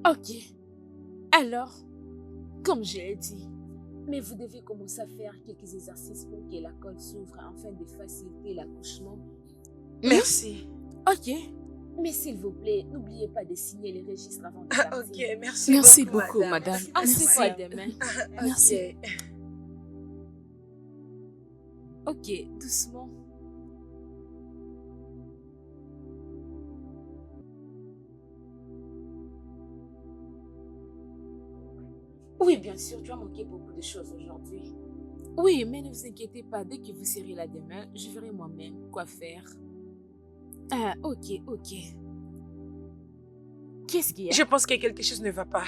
Ok. Alors, comme je l'ai dit, mais vous devez commencer à faire quelques exercices pour que la colle s'ouvre afin de faciliter l'accouchement. Merci. Ok. Mais s'il vous plaît, n'oubliez pas de signer les registres avant de partir. Ok, merci, Merci beaucoup, beaucoup, madame. Merci. Merci. Demain. Merci. Ok, doucement. Oui, bien sûr, tu as manqué beaucoup de choses aujourd'hui. Oui, mais ne vous inquiétez pas, dès que vous serez là demain, je verrai moi-même quoi faire. Ah, ok. Qu'est-ce qu'il y a? Je pense que quelque chose ne va pas.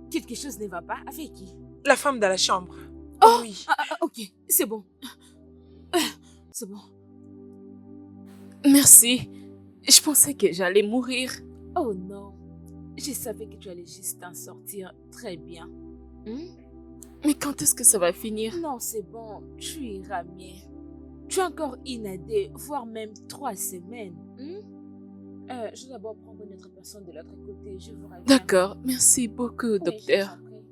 Quelque chose ne va pas? Avec qui? La femme dans la chambre. Oh, oui. Ok, c'est bon. C'est bon. Merci. Je pensais que j'allais mourir. Oh non. Je savais que tu allais juste t'en sortir très bien. Mais quand est-ce que ça va finir? Non, c'est bon. Tu iras mieux. Tu as encore une à deux, voire même 3 semaines. Je vais d'abord prendre une autre personne de l'autre côté. Je vous reviens. D'accord. Merci beaucoup, Oui, docteur. je t'en prie.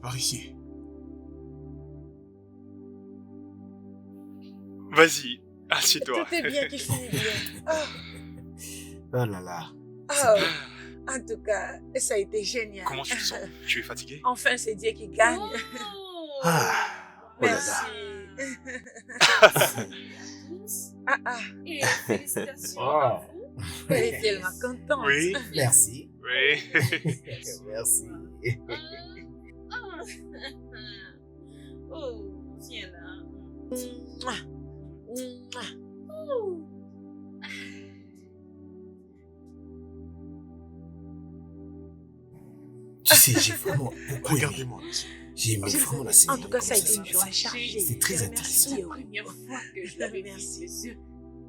Par ici. Vas-y, assieds-toi. Tout est bien qui finit bien. Oh là là. En tout cas, ça a été génial. Comment tu te sens? Tu es fatigué? Enfin, c'est Dieu qui gagne. Ah. Oh là Merci. là. Et félicitations Oh. à vous. Elle est tellement contente. Oui, Merci. oui. Merci. Oh, viens là. Mouah. Mouah. Tu sais, j'ai vraiment beaucoup aimé. Regardez-moi. J'ai aimé vraiment la série. En tout cas, ça a été une journée chargée. C'est très intéressant. C'est la première fois que je l'avais vu Merci. les yeux.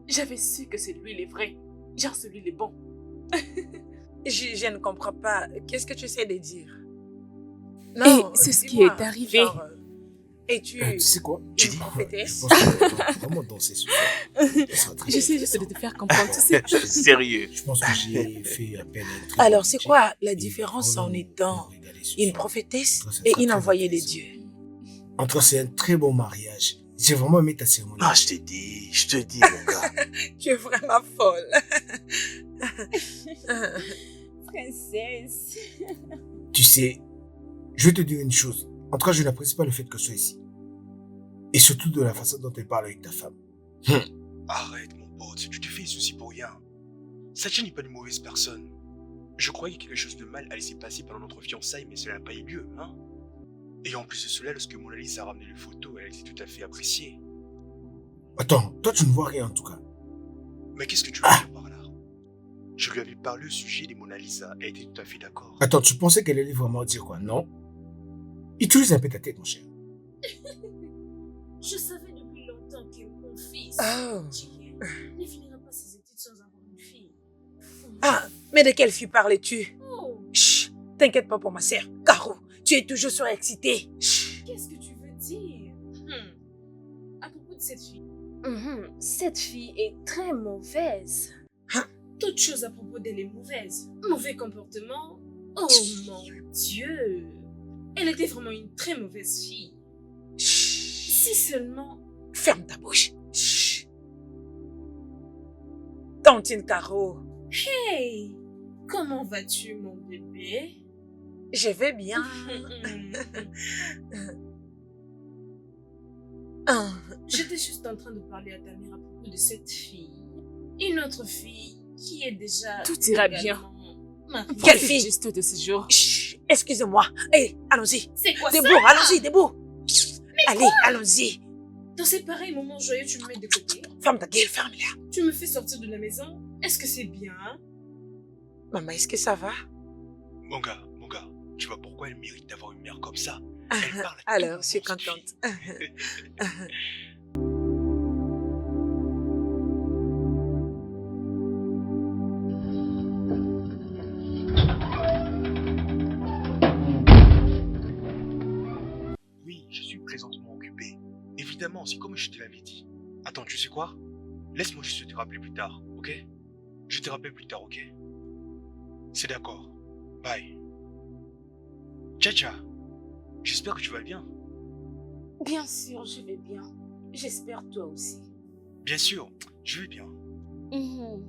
J'avais su que c'est lui le vrai. Genre celui le bon. Je ne comprends pas. Qu'est-ce que tu essaies de dire? Et c'est ce qui dis-moi, est arrivé. genre, es-tu Tu sais quoi? une prophétesse? Je pense qu'on doit vraiment danser ce soir. Ça sera très J'essaie bien. juste de te faire comprendre, tu sais. Sérieux. Je pense que j'ai fait appel à une très Alors, bonne c'est DJ. quoi la Et différence vraiment en nous étant régaler ce une soir. prophétesse Ça et sera une très envoyée de intéressant. Dieu? En tout cas, c'est un très bon mariage. J'ai vraiment aimé ta cérémonie. Ah, je te dis, mon gars. Tu es vraiment folle. Princesse. Tu sais, je vais te dire une chose. En tout cas, je n'apprécie pas le fait que tu sois ici. Et surtout de la façon dont elle parle avec ta femme. Arrête, mon pote, tu te fais des soucis pour rien. Satya n'est pas une mauvaise personne. Je croyais que quelque chose de mal allait s'y passer pendant notre fiançailles, mais cela n'a pas eu lieu, hein. Et en plus de cela, lorsque Mona Lisa a ramené les photos, elle était tout à fait appréciée. Attends, toi tu ne vois rien en tout cas. Mais qu'est-ce que tu veux dire par là? Je lui avais parlé au sujet des Mona Lisa, elle était tout à fait d'accord. Attends, tu pensais qu'elle allait vraiment dire quoi, non? Utilise un peu ta tête, mon cher. Je savais depuis longtemps que mon fils, Oh. Thierry, ne finira pas ses études sans avoir une fille. Ah, mais de quelle fille parlais-tu? Oh, Chut, t'inquiète pas pour ma sœur. Caro, tu es toujours surexcitée. Chut. qu'est-ce que tu veux dire? À propos de cette fille, Cette fille est très mauvaise. toute chose à propos d'elle est mauvaise. Mauvais comportement. Oh mon Dieu. Elle était vraiment une très mauvaise fille. Chut. Si seulement... Ferme ta bouche. Chut. Tantine Caro, Hey, comment vas-tu mon bébé? je vais bien. Ah, J'étais juste en train de parler à ta mère à propos de cette fille. Une autre fille qui est déjà... Tout ira bien. également mariée. Quelle Profite fille? juste de ce jour. chut, excusez-moi. Allez, allons-y. C'est quoi Debout, ça? allons-y, debout. Allez, allons-y. Dans ces pareils moments joyeux, tu me mets de côté. Ferme ta gueule, ferme-la. Tu me fais sortir de la maison. Est-ce que c'est bien? Maman, est-ce que ça va? Mon gars, tu vois pourquoi elle mérite d'avoir une mère comme ça? Elle parle à Alors, tout je suis le monde. contente. évidemment, c'est comme je te l'avais dit. Attends, tu sais quoi? Laisse-moi juste te rappeler plus tard, ok? Je te rappelle plus tard, ok? C'est d'accord. Bye. Tcha, j'espère que tu vas bien. Bien sûr, je vais bien. J'espère toi aussi. Bien sûr, je vais bien. Mhm.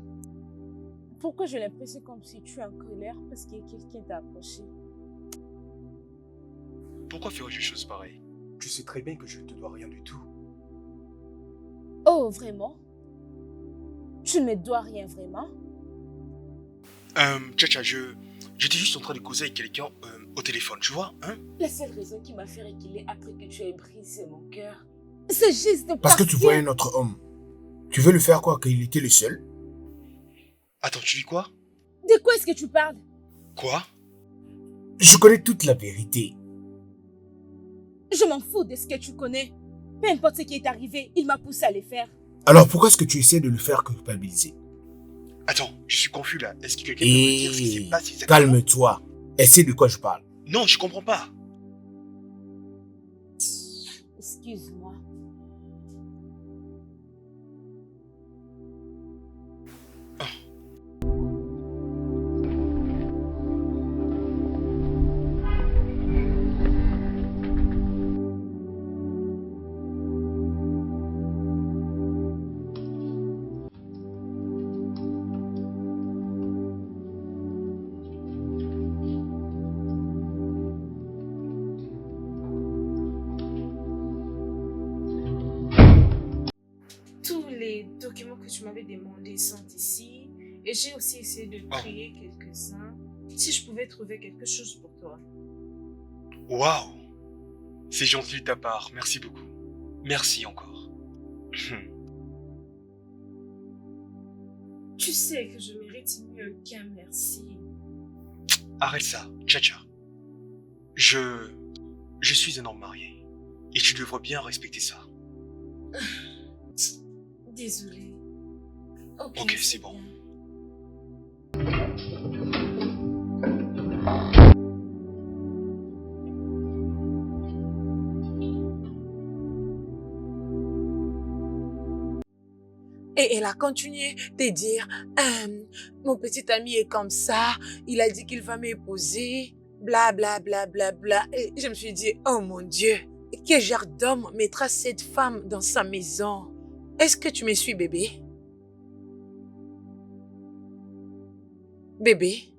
Pourquoi j'ai l'impression comme si tu es en colère parce que quelqu'un t'a approché? Pourquoi ferais-je des choses pareilles? Tu sais très bien que je ne te dois rien du tout. Oh, vraiment? Tu ne me dois rien vraiment? Tcha, j'étais juste en train de causer avec quelqu'un au téléphone, tu vois, hein? La seule raison qui m'a fait reculer après que tu aies brisé mon cœur, c'est juste Parce que tu vois un autre homme. Tu veux lui faire croire qu'il était le seul? Attends, tu dis quoi? De quoi est-ce que tu parles? Quoi? Je connais toute la vérité. Je m'en fous de ce que tu connais. Peu importe ce qui est arrivé, il m'a poussé à le faire. Alors pourquoi est-ce que tu essaies de le faire culpabiliser? Attends, je suis confus là. Est-ce que quelqu'un peut me dire ce qui s'est passé exactement? Calme-toi. Essaie de quoi je parle. Non, je comprends pas. Excuse-moi. Tous les documents que tu m'avais demandés sont ici. Et j'ai aussi essayé de trier quelques-uns. Si je pouvais trouver quelque chose pour toi. Waouh! C'est gentil de ta part, merci beaucoup. Merci encore. Tu sais que je mérite mieux qu'un merci. Arrête ça, Tcha. Je suis un homme marié. Et tu devrais bien respecter ça. Désolée. Ok, c'est bon. bien. Et elle a continué de dire, mon petit ami est comme ça, il a dit qu'il va m'épouser, bla bla bla bla bla. Et je me suis dit, oh mon Dieu, quel genre d'homme mettra cette femme dans sa maison? Est-ce que tu me suis, bébé? Bébé,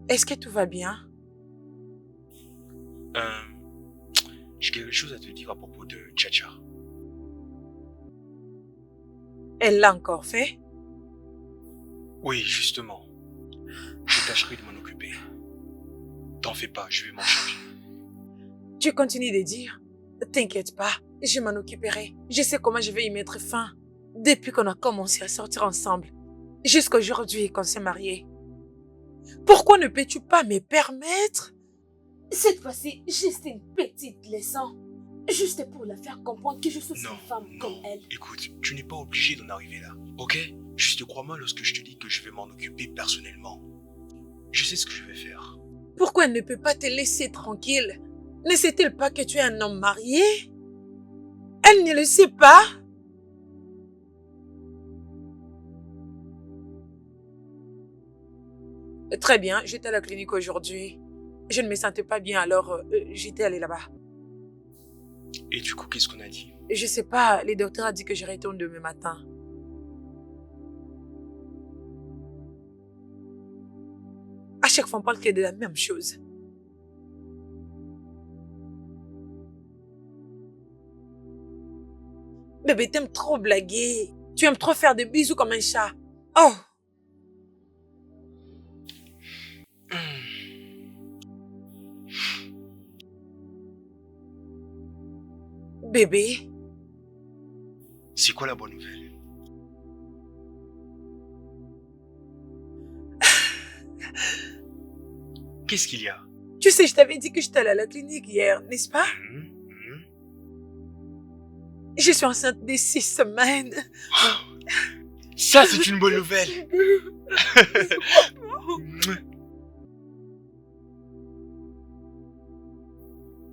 est-ce que tout va bien? J'ai quelque chose à te dire à propos de Tcha. Elle l'a encore fait? Oui, justement. Je tâcherai de m'en occuper. T'en fais pas, je vais m'en charger. Tu continues de dire, t'inquiète pas, je m'en occuperai. Je sais comment je vais y mettre fin. Depuis qu'on a commencé à sortir ensemble, jusqu'à aujourd'hui qu'on s'est mariés. Pourquoi ne peux-tu pas me permettre? Cette fois-ci, juste une petite leçon. Juste pour la faire comprendre que je suis une femme comme elle. Écoute, tu n'es pas obligé d'en arriver là, ok? Juste crois-moi lorsque je te dis que je vais m'en occuper personnellement. Je sais ce que je vais faire. Pourquoi elle ne peut pas te laisser tranquille? Ne sait-elle pas que tu es un homme marié? Elle ne le sait pas? Très bien, j'étais à la clinique aujourd'hui. Je ne me sentais pas bien, alors j'étais allée là-bas. Et du coup, qu'est-ce qu'on a dit? Je sais pas, le docteur a dit que je retourne demain matin. À chaque fois, on parle que de la même chose. Bébé, t'aimes trop blaguer. Tu aimes trop faire des bisous comme un chat. Oh! Bébé, C'est quoi la bonne nouvelle? Qu'est-ce qu'il y a? tu sais, je t'avais dit que j'étais allée à la clinique hier, n'est-ce pas? Je suis enceinte de 6 semaines. Ça, c'est une bonne nouvelle!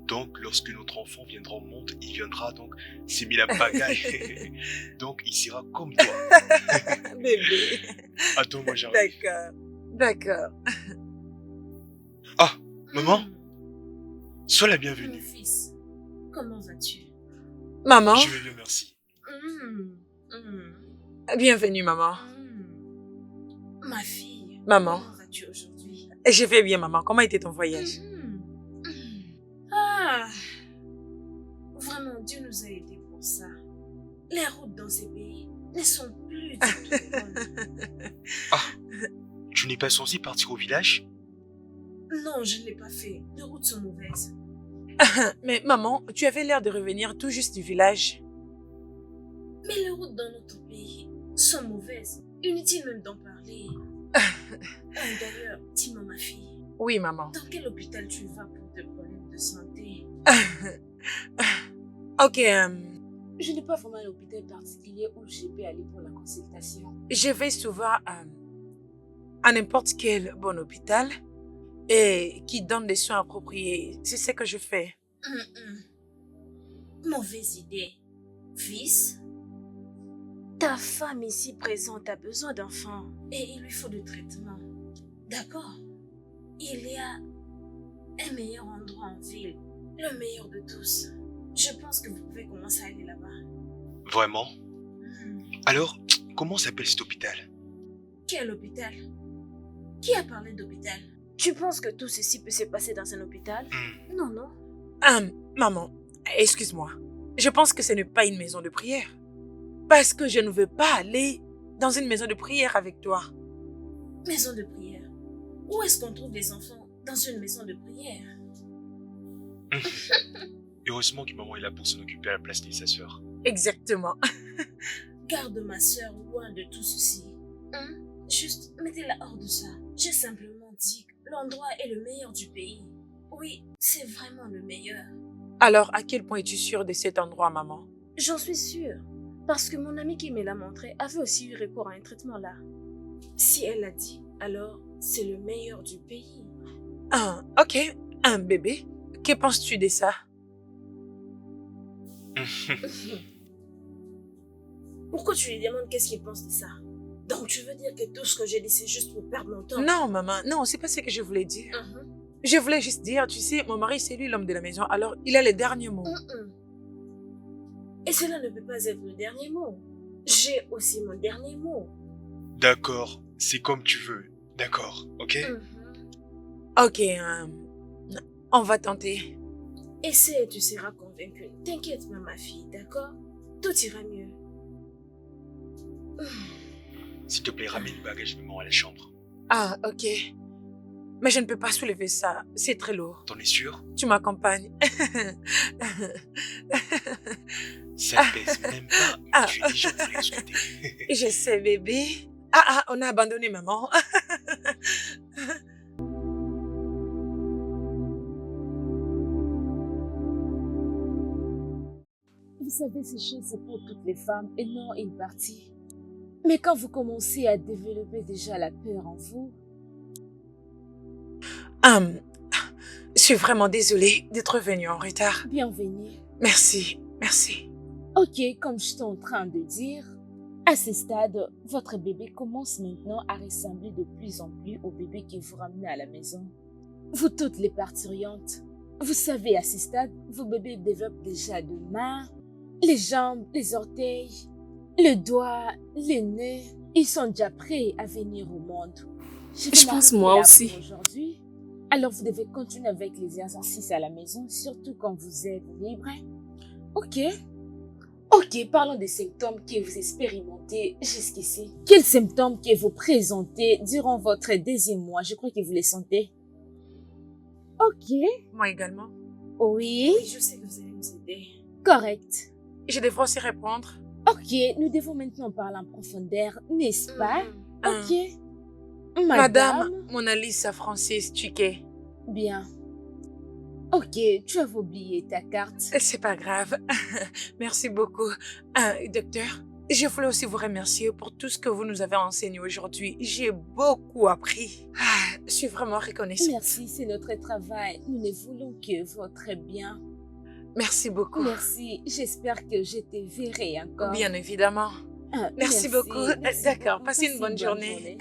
Donc, lorsque notre enfant viendra au monde, il viendra donc s'est mis la pagaille. Donc il sera comme toi. Bébé. Attends, moi j'arrive. D'accord. D'accord. Ah, maman, Hmm. sois la Mon bienvenue. fils, comment vas-tu? Maman, Je vais bien, merci. Hmm, hmm, bienvenue, maman. Ma fille, Maman. comment vas-tu aujourd'hui? Je vais bien, maman. Comment était ton voyage? Ah, vraiment, Dieu nous a aidés pour ça. Les routes dans ces pays ne sont plus du tout bonnes. Ah, tu n'es pas censé partir au village? Non, je ne l'ai pas fait. Les routes sont mauvaises. Mais maman, tu avais l'air de revenir tout juste du village. Mais les routes dans notre pays sont mauvaises. Inutile même d'en parler. D'ailleurs, dis-moi ma fille, Oui, maman. dans quel hôpital tu vas pour des problèmes de santé? Ok, Je n'ai pas vraiment un hôpital particulier où je peux aller pour la consultation. je vais souvent à n'importe quel bon hôpital et qui donne des soins appropriés. C'est ce que je fais. Mauvaise idée. Fils, ta femme ici présente a besoin d'enfants et il lui faut de traitement. D'accord? Il y a un meilleur endroit en ville, le meilleur de tous. Je pense que vous pouvez commencer à aller là-bas. Vraiment? Alors, comment s'appelle cet hôpital? Quel hôpital? Qui a parlé d'hôpital? Tu penses que tout ceci peut se passer dans un hôpital? Non, non. Maman, excuse-moi. Je pense que ce n'est pas une maison de prière. Parce que je ne veux pas aller dans une maison de prière avec toi. Maison de prière. Où est-ce qu'on trouve des enfants dans une maison de prière? Heureusement que maman est là pour s'en occuper à la place de sa sœur. Exactement. Garde ma sœur loin de tout ceci. Juste mettez-la hors de ça. J'ai simplement dit que l'endroit est le meilleur du pays. Oui, c'est vraiment le meilleur. Alors, à quel point es-tu sûre de cet endroit, maman? J'en suis sûre. Parce que mon amie qui me l'a montré avait aussi eu recours à un traitement là. Si elle l'a dit, alors c'est le meilleur du pays. Ok, un bébé. Que penses-tu de ça? Pourquoi tu lui demandes qu'est-ce qu'il pense de ça? Donc tu veux dire que tout ce que j'ai dit c'est juste pour perdre mon temps? Non, maman, non, c'est pas ce que je voulais dire. Mhm. Je voulais juste dire, tu sais, mon mari, c'est lui l'homme de la maison, alors il a les derniers mots. Et cela ne peut pas être le dernier mot. J'ai aussi mon dernier mot. D'accord, c'est comme tu veux. D'accord, ok? Ok, on va tenter. Essaie et tu seras convaincue. T'inquiète pas ma fille, d'accord? Tout ira mieux. S'il te plaît, ramène le bagage de maman à la chambre. Ah, ok. Mais je ne peux pas soulever ça, c'est très lourd. T'en es sûr? Tu m'accompagnes. Ça ne pèse même pas, mais tu es déjà prêt ce côté. Je sais, bébé. On a abandonné maman. Vous savez, ces choses, c'est pour toutes les femmes et non une partie. Mais quand vous commencez à développer déjà la peur en vous, Je suis vraiment désolée d'être venue en retard. bienvenue. Merci, merci. Ok, comme je suis en train de dire, à ce stade, votre bébé commence maintenant à ressembler de plus en plus au bébé que vous ramenez à la maison. Vous toutes les parturiantes, vous savez, à ce stade, vos bébés développent déjà de mains, les jambes, les orteils, le doigt, les nez. Ils sont déjà prêts à venir au monde. Je vais pense m'arrêter moi là aussi. pour aujourd'hui. Alors vous devez continuer avec les exercices à la maison, surtout quand vous êtes libre. Ok. Ok, parlons des symptômes que vous expérimentez jusqu'ici. Quels symptômes que vous présentez durant votre deuxième mois? Je crois que vous les sentez. Ok. Moi également. Oui. Oui, je sais que vous allez nous aider. Correct. Je devrais aussi répondre. Ok, nous devons maintenant parler en profondeur, n'est-ce pas? Ok. Madame Mona Lisa Francis Tuquet. Bien. Ok, tu avais oublié ta carte. C'est pas grave. Merci beaucoup. Docteur, je voulais aussi vous remercier pour tout ce que vous nous avez enseigné aujourd'hui. J'ai beaucoup appris. Je suis vraiment reconnaissante. Merci, c'est notre travail. Nous ne voulons que votre bien. Merci beaucoup. Merci. J'espère que je te verrai encore. Bien évidemment. Ah, Merci beaucoup. merci D'accord, beaucoup. passez une bonne journée.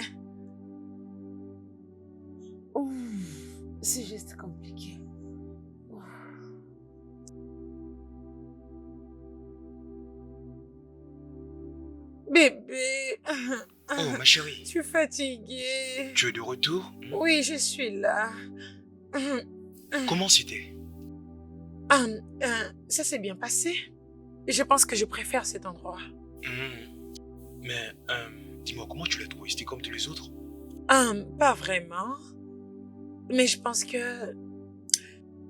Ouf, c'est juste compliqué. Ouf. Bébé, Oh, ma chérie, je suis fatiguée. tu es de retour? Oui, je suis là. Comment c'était? Ça s'est bien passé. Je pense que je préfère cet endroit. Mais, dis-moi, comment tu l'as trouvé? C'était comme tous les autres? Pas vraiment. Mais je pense que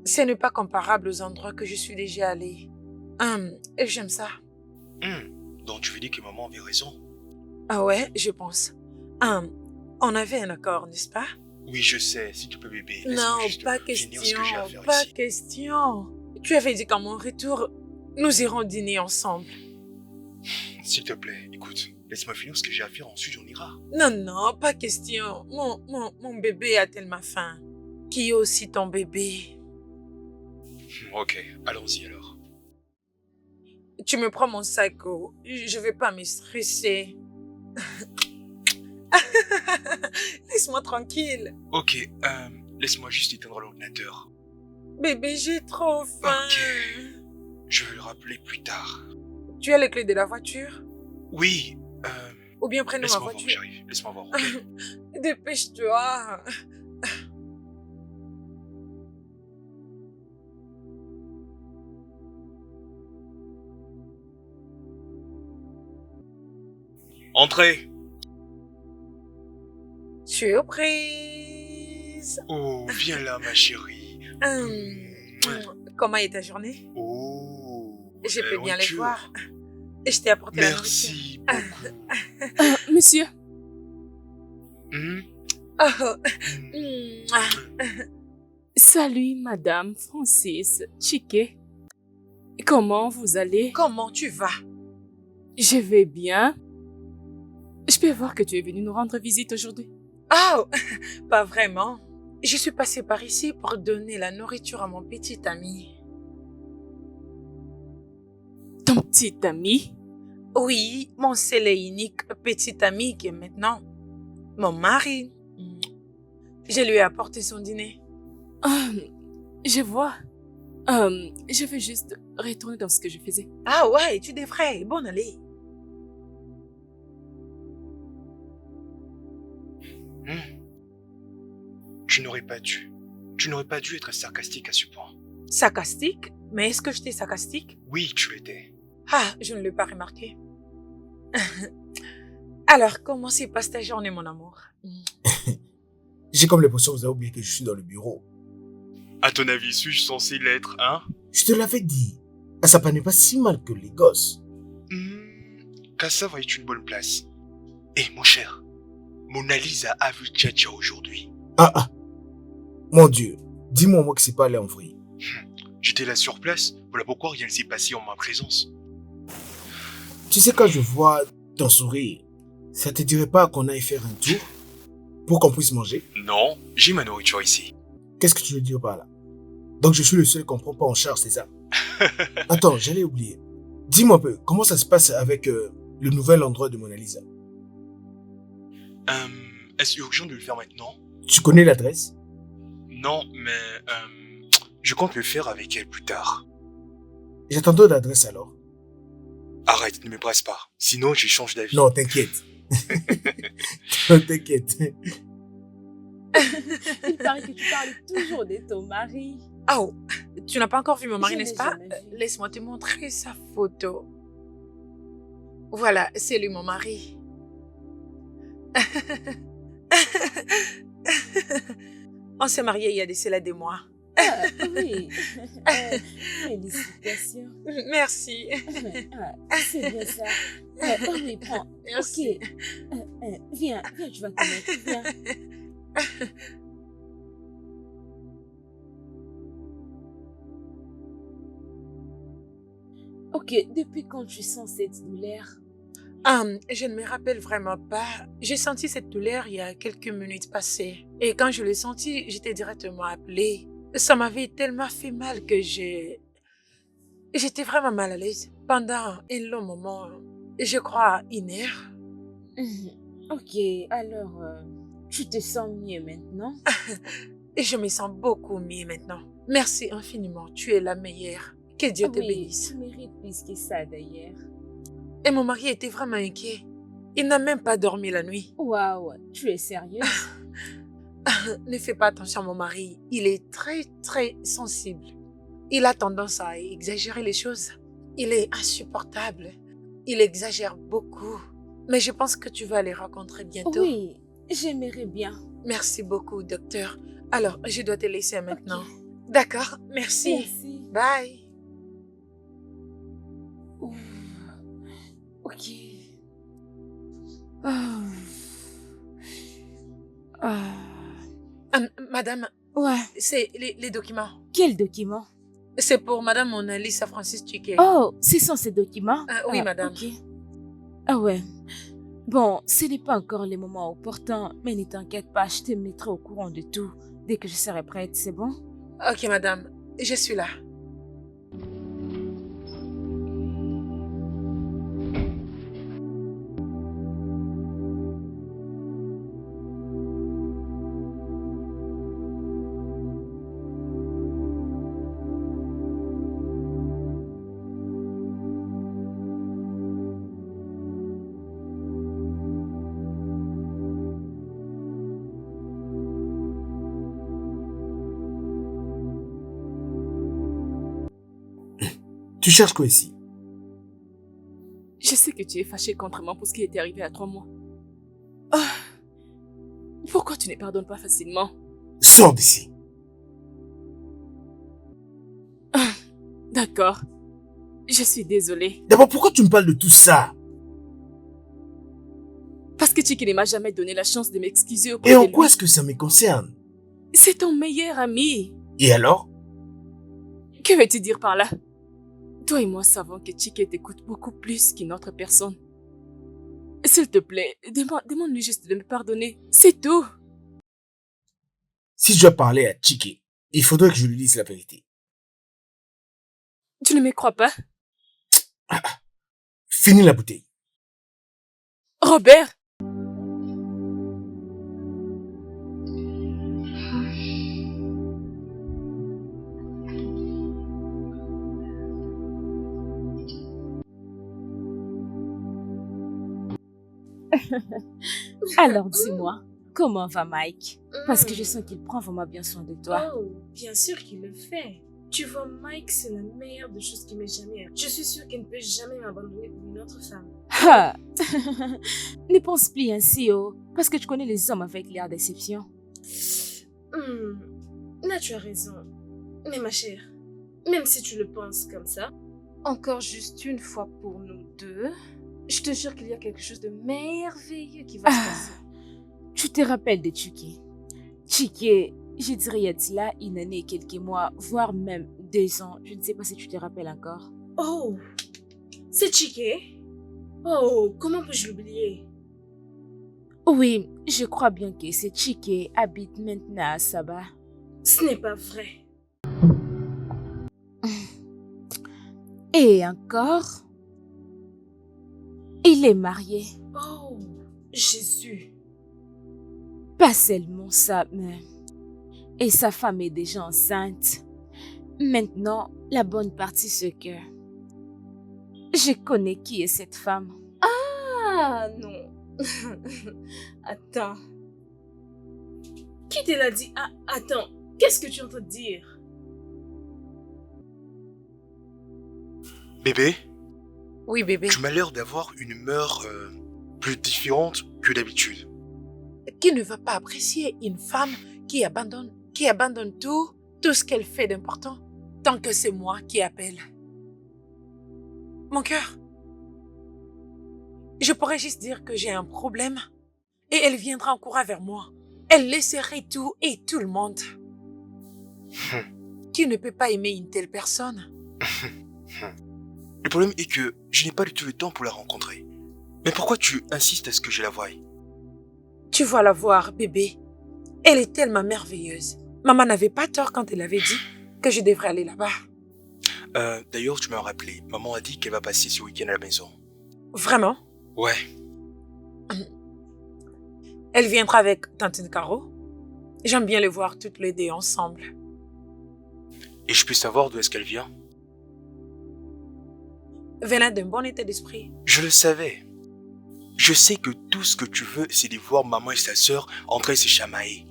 ce n'est pas comparable aux endroits que je suis déjà allée. Et j'aime ça. Donc tu veux dire que maman avait raison? Ah ouais, je pense. On avait un accord, n'est-ce pas? Oui, je sais, s'il te plaît, bébé. Non, laisse-moi juste pas finir ce que j'ai à question, faire pas ici. question. Tu avais dit qu'à mon retour, nous irons dîner ensemble. S'il te plaît, écoute, laisse-moi finir ce que j'ai à faire, ensuite on ira. Non, non, pas question. Mon bébé a tellement faim. Qui est aussi ton bébé? Ok, allons-y alors. Tu me prends mon sac, oh. Je vais pas me stresser. Laisse-moi tranquille. Ok, laisse-moi juste éteindre l'ordinateur. Bébé, j'ai trop faim. Ok. Je vais le rappeler plus tard. Tu as les clés de la voiture? Oui, Ou bien prends ma laisse-moi voir, voiture. j'arrive. Laisse-moi voir, ok? Dépêche-toi. Entrez! Surprise. Oh, viens là, ma chérie. Comment est ta journée? Oh, Je peux bien les aventure. voir. Et je t'ai apporté la nourriture. Merci beaucoup. Monsieur, Hmm? Oh. Hmm. salut Madame Francis Chiquet. Comment vous allez? Comment tu vas? Je vais bien. Je peux voir que tu es venu nous rendre visite aujourd'hui. Oh, pas vraiment. Je suis passée par ici pour donner la nourriture à mon petit ami. Ton petit ami? Oui, mon seul et unique petit ami qui est maintenant mon mari. Je lui ai apporté son dîner. Je vois. Je vais juste retourner dans ce que je faisais. Ah ouais, tu devrais. Bonne allée. Tu n'aurais pas dû. Tu n'aurais pas dû être sarcastique à ce point. Sarcastique? Mais est-ce que j'étais sarcastique? Oui, tu l'étais. Ah, je ne l'ai pas remarqué. Alors, comment se passe ta journée, mon amour? J'ai comme l'impression que vous avez oublié que je suis dans le bureau. À ton avis, suis-je censé l'être, hein? Je te l'avais dit. Ça n'est pas si mal que les gosses. Cassava est une bonne place. Et mon cher, Mona Lisa a vu Tcha aujourd'hui. Ah. Mon Dieu. Dis-moi moi que c'est pas allé en vrille. J'étais là sur place, voilà pourquoi rien ne s'est passé en ma présence. Tu sais, quand je vois ton sourire, ça te dirait pas qu'on aille faire un tour pour qu'on puisse manger? Non, j'ai ma nourriture ici. Qu'est-ce que tu veux dire par là? Donc je suis le seul qu'on prend pas en charge, c'est ça? Attends, j'allais oublier. Dis-moi un peu, comment ça se passe avec le nouvel endroit de Mona Lisa? Est-ce urgent de le faire maintenant? Tu connais l'adresse? Non, mais je compte le faire avec elle plus tard. J'attendais l'adresse alors. Arrête, ne me presse pas. Sinon, je change d'avis. Non, t'inquiète. Non, t'inquiète. Il paraît que tu parles toujours de ton mari. Oh, tu n'as pas encore vu mon mari, Je n'est-ce l'ai pas? jamais vu. Laisse-moi te montrer sa photo. Voilà, c'est lui mon mari. On s'est mariés il y a de cela des mois. Ah, oui. Félicitations. Merci. C'est bien ça. Oui, prends. Merci. Ok. Viens, je vais te mettre. Viens. Ok, depuis quand tu sens cette douleur? Je ne me rappelle vraiment pas. J'ai senti cette douleur il y a quelques minutes passées. Et quand je l'ai senti, j'étais directement appelée. Ça m'avait tellement fait mal que j'ai... J'étais vraiment mal à l'aise pendant un long moment. Je crois 1 heure. Ok, alors, tu te sens mieux maintenant? Et je me sens beaucoup mieux maintenant. Merci infiniment. Tu es la meilleure. Que Dieu te Oui, bénisse. tu mérites plus que ça d'ailleurs. Et mon mari était vraiment inquiet. Il n'a même pas dormi la nuit. Waouh, tu es sérieuse? Ne fais pas attention à mon mari. Il est très, très sensible. Il a tendance à exagérer les choses. Il est insupportable. Il exagère beaucoup. Mais je pense que tu vas les rencontrer bientôt. Oui, j'aimerais bien. Merci beaucoup, docteur. Alors, je dois te laisser maintenant. Ok. D'accord, merci. Merci. Bye. Ouf. Ok. Ah. Ah. Madame, Ouais. c'est les documents. Quel document? C'est pour Madame Mona Lisa Francis Chiquet. Oh, ce sont ces documents? Oui, madame. Ok. Ah ouais. Bon, ce n'est pas encore le moment opportun, mais ne t'inquiète pas, je te mettrai au courant de tout dès que je serai prête, c'est bon? Ok, madame, je suis là. Tu cherches quoi ici? Je sais que tu es fâché contre moi pour ce qui est arrivé à 3 mois. Ah. Pourquoi tu ne pardonnes pas facilement? Sors d'ici. D'accord. Je suis désolée. D'abord, pourquoi tu me parles de tout ça? Parce que Chiki ne m'a jamais donné la chance de m'excuser auprès Et de en lui. quoi est-ce que ça me concerne? C'est ton meilleur ami. Et alors? Que veux-tu dire par là? Toi et moi savons que Chiki t'écoute beaucoup plus qu'une autre personne. S'il te plaît, demande-lui juste de me pardonner. C'est tout. Si je dois parler à Chiki, il faudrait que je lui dise la vérité. Tu ne me crois pas? Finis la bouteille. Robert! Alors dis-moi, comment va Mike? Parce que je sens qu'il prend vraiment bien soin de toi. Oh, bien sûr qu'il le fait. Tu vois, Mike, c'est la meilleure des choses qui m'est jamais arrivée. Je suis sûre qu'il ne peut jamais m'abandonner pour une autre femme. Ah. Ne pense plus ainsi, oh, parce que tu connais les hommes avec l'air déception. Là, tu as raison. Mais ma chère, même si tu le penses comme ça, encore juste une fois pour nous deux, je te jure qu'il y a quelque chose de merveilleux qui va se passer. Tu te rappelles de Chiki? Chiki, je dirais il y a de cela une année et quelques mois, voire même 2 ans. Je ne sais pas si tu te rappelles encore. Oh, c'est Chiki? Oh, comment peux-je l'oublier? Oui, je crois bien que c'est Chiki habite maintenant à Saba. Ce n'est pas vrai. Et encore, il est marié. Oh, Jésus. Pas seulement ça, mais... Et sa femme est déjà enceinte. Maintenant, la bonne partie, c'est que... Je connais qui est cette femme. Ah, non. Attends. Qui te l'a dit? Ah, attends. Qu'est-ce que tu es en train de dire? Bébé, Oui, bébé. tu m'as l'air d'avoir une humeur plus différente que d'habitude. Qui ne va pas apprécier une femme qui abandonne tout ce qu'elle fait d'important, tant que c'est moi qui appelle? Mon cœur, je pourrais juste dire que j'ai un problème et elle viendra en courant vers moi. Elle laisserait tout et tout le monde. Qui ne peut pas aimer une telle personne? Le problème est que je n'ai pas du tout le temps pour la rencontrer. Mais pourquoi tu insistes à ce que je la voie? Tu vas la voir, bébé. Elle est tellement merveilleuse. Maman n'avait pas tort quand elle avait dit que je devrais aller là-bas. D'ailleurs, tu m'as rappelé. Maman a dit qu'elle va passer ce week-end à la maison. Vraiment? Ouais. Elle viendra avec Tantine Caro? J'aime bien les voir toutes les deux ensemble. Et je peux savoir d'où est-ce qu'elle vient? Venant d'un bon état d'esprit. Je le savais. Je sais que tout ce que tu veux, c'est de voir maman et sa sœur en train de se chamailler.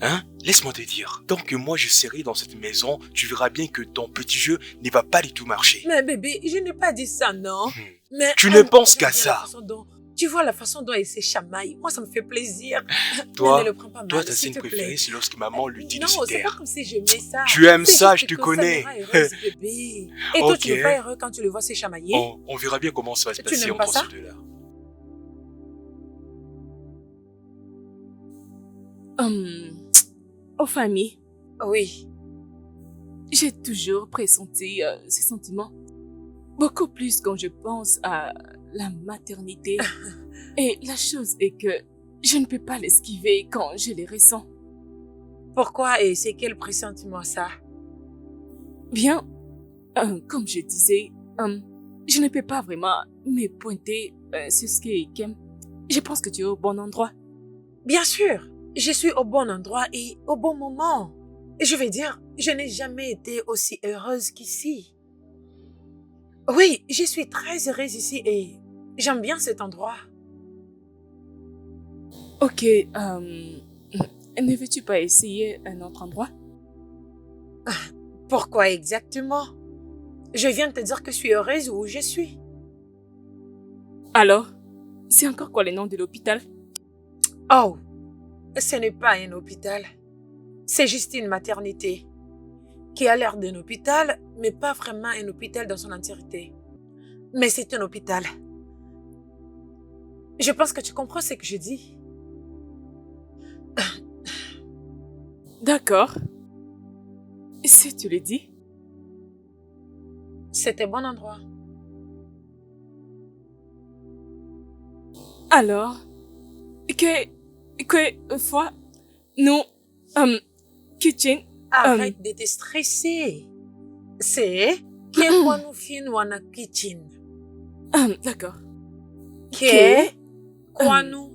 Hein? Laisse-moi te dire. Tant que moi je serai dans cette maison, tu verras bien que ton petit jeu ne va pas du tout marcher. Mais bébé, je n'ai pas dit ça, non? Mais Tu ne penses qu'à j'aime bien la ça. façon tu vois la façon dont elle se chamaille. Moi, ça me fait plaisir. Toi, Mais ne le prends pas mal, ta s'il scène te plaît. préférée, c'est lorsque maman lui dit de Non, se c'est pas taire. comme si j'aimais ça. Tu aimes C'est ça, juste je te que ça connais. me rend heureuse, bébé. Et toi, tu Ok. n'es pas heureux quand tu le vois se chamailler? On verra bien comment ça va se Tu passer n'aimes pas entre ça? ces deux-là. Aux familles, Oui. j'ai toujours pressenti ces sentiments. Beaucoup plus quand je pense à la maternité. Et la chose est que je ne peux pas l'esquiver quand je les ressens. Pourquoi et c'est quel pressentiment ça? Bien, comme je disais, je ne peux pas vraiment me pointer sur ce qui est Kem. Je pense que tu es au bon endroit. Bien sûr, je suis au bon endroit et au bon moment. Et je vais dire, je n'ai jamais été aussi heureuse qu'ici. Oui, je suis très heureuse ici et j'aime bien cet endroit. Ok, ne veux-tu pas essayer un autre endroit? Pourquoi exactement? Je viens de te dire que je suis heureuse où je suis. Alors, c'est encore quoi le nom de l'hôpital? Oh, ce n'est pas un hôpital. C'est juste une maternité qui a l'air d'un hôpital, mais pas vraiment un hôpital dans son entièreté. Mais c'est un hôpital. Je pense que tu comprends ce que je dis. D'accord. Si tu le dis. C'est un bon endroit. Alors, fois, nous, kitchen, Arrête de te stresser. C'est que quoi nous fin wana kitchen. d'accord. Que quoi nous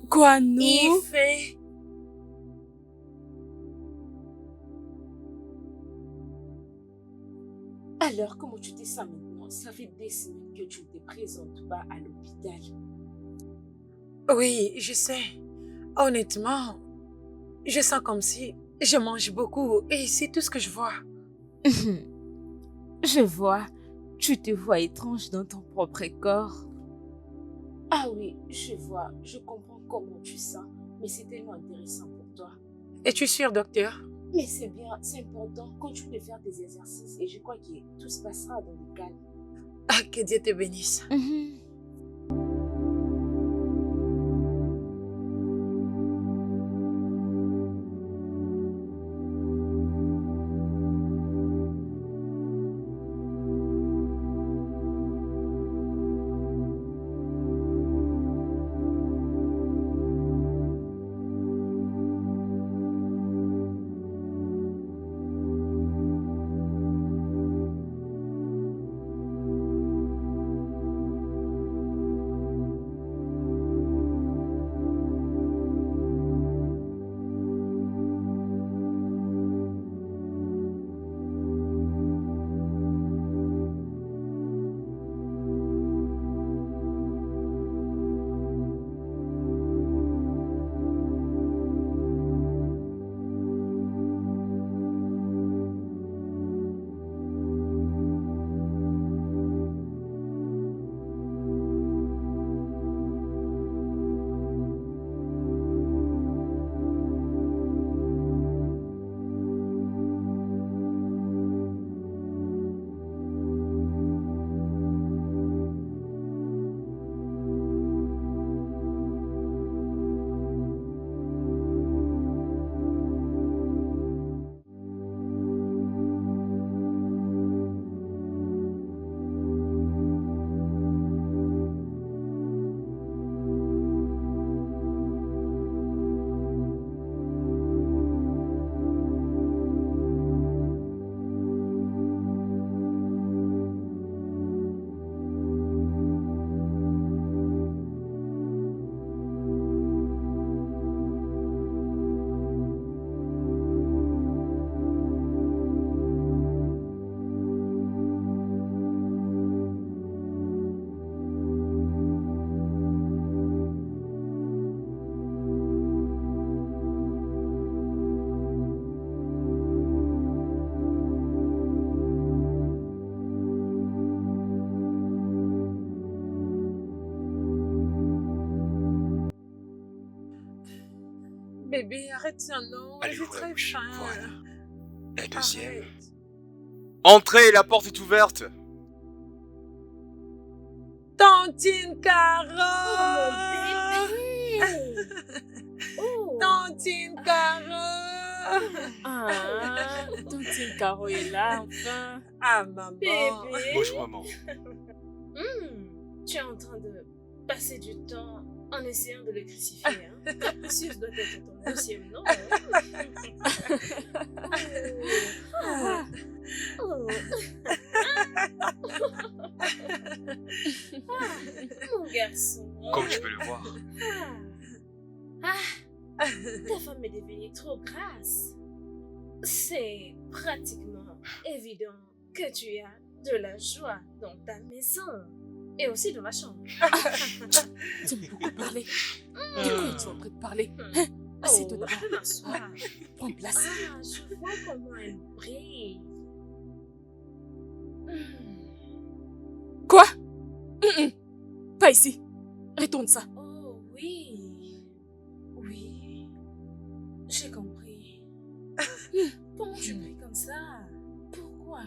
Quoi nous? y fait. Alors, comment tu te sens maintenant? Ça fait des semaines que tu ne te présentes pas à l'hôpital. Oui, je sais. Honnêtement, je sens comme si je mange beaucoup et c'est tout ce que je vois. Je vois, tu te vois étrange dans ton propre corps. Ah oui, je vois, je comprends comment tu sens, mais c'est tellement intéressant pour toi. Es-tu sûr, docteur? Mais c'est bien, c'est important, continue de faire tes exercices et je crois que tout se passera dans le calme. Ah, que Dieu te bénisse. Bébé, arrête ça, non. Allez, J'ai ouvre la très bouche. faim. Voilà. La deuxième. Arrête. Entrez, la porte est ouverte. Tantine Caro! Oh, mon bébé! Oh! Tantine Caro! Ah, Tantine Caro est là, enfin. Ah, maman. Bébé! Bonjour, maman. Tu es en train de passer du temps en essayant de le crucifier. Hein? Capricieuse doit être ton deuxième nom. Ah. Oh. Mon garçon. Comme tu peux le voir. Ta femme est devenue trop grasse. C'est pratiquement évident que tu as de la joie dans ta maison et aussi dans ma chambre. Tu aimes beaucoup parler. De quoi es-tu en train de parler? Hein? Assieds-toi d'abord. je m'assois. Prends place. Ah, je vois comment elle brille. Quoi? Pas ici. Retourne ça. Oh oui. Oui. J'ai compris. Comment tu brilles comme ça? Pourquoi?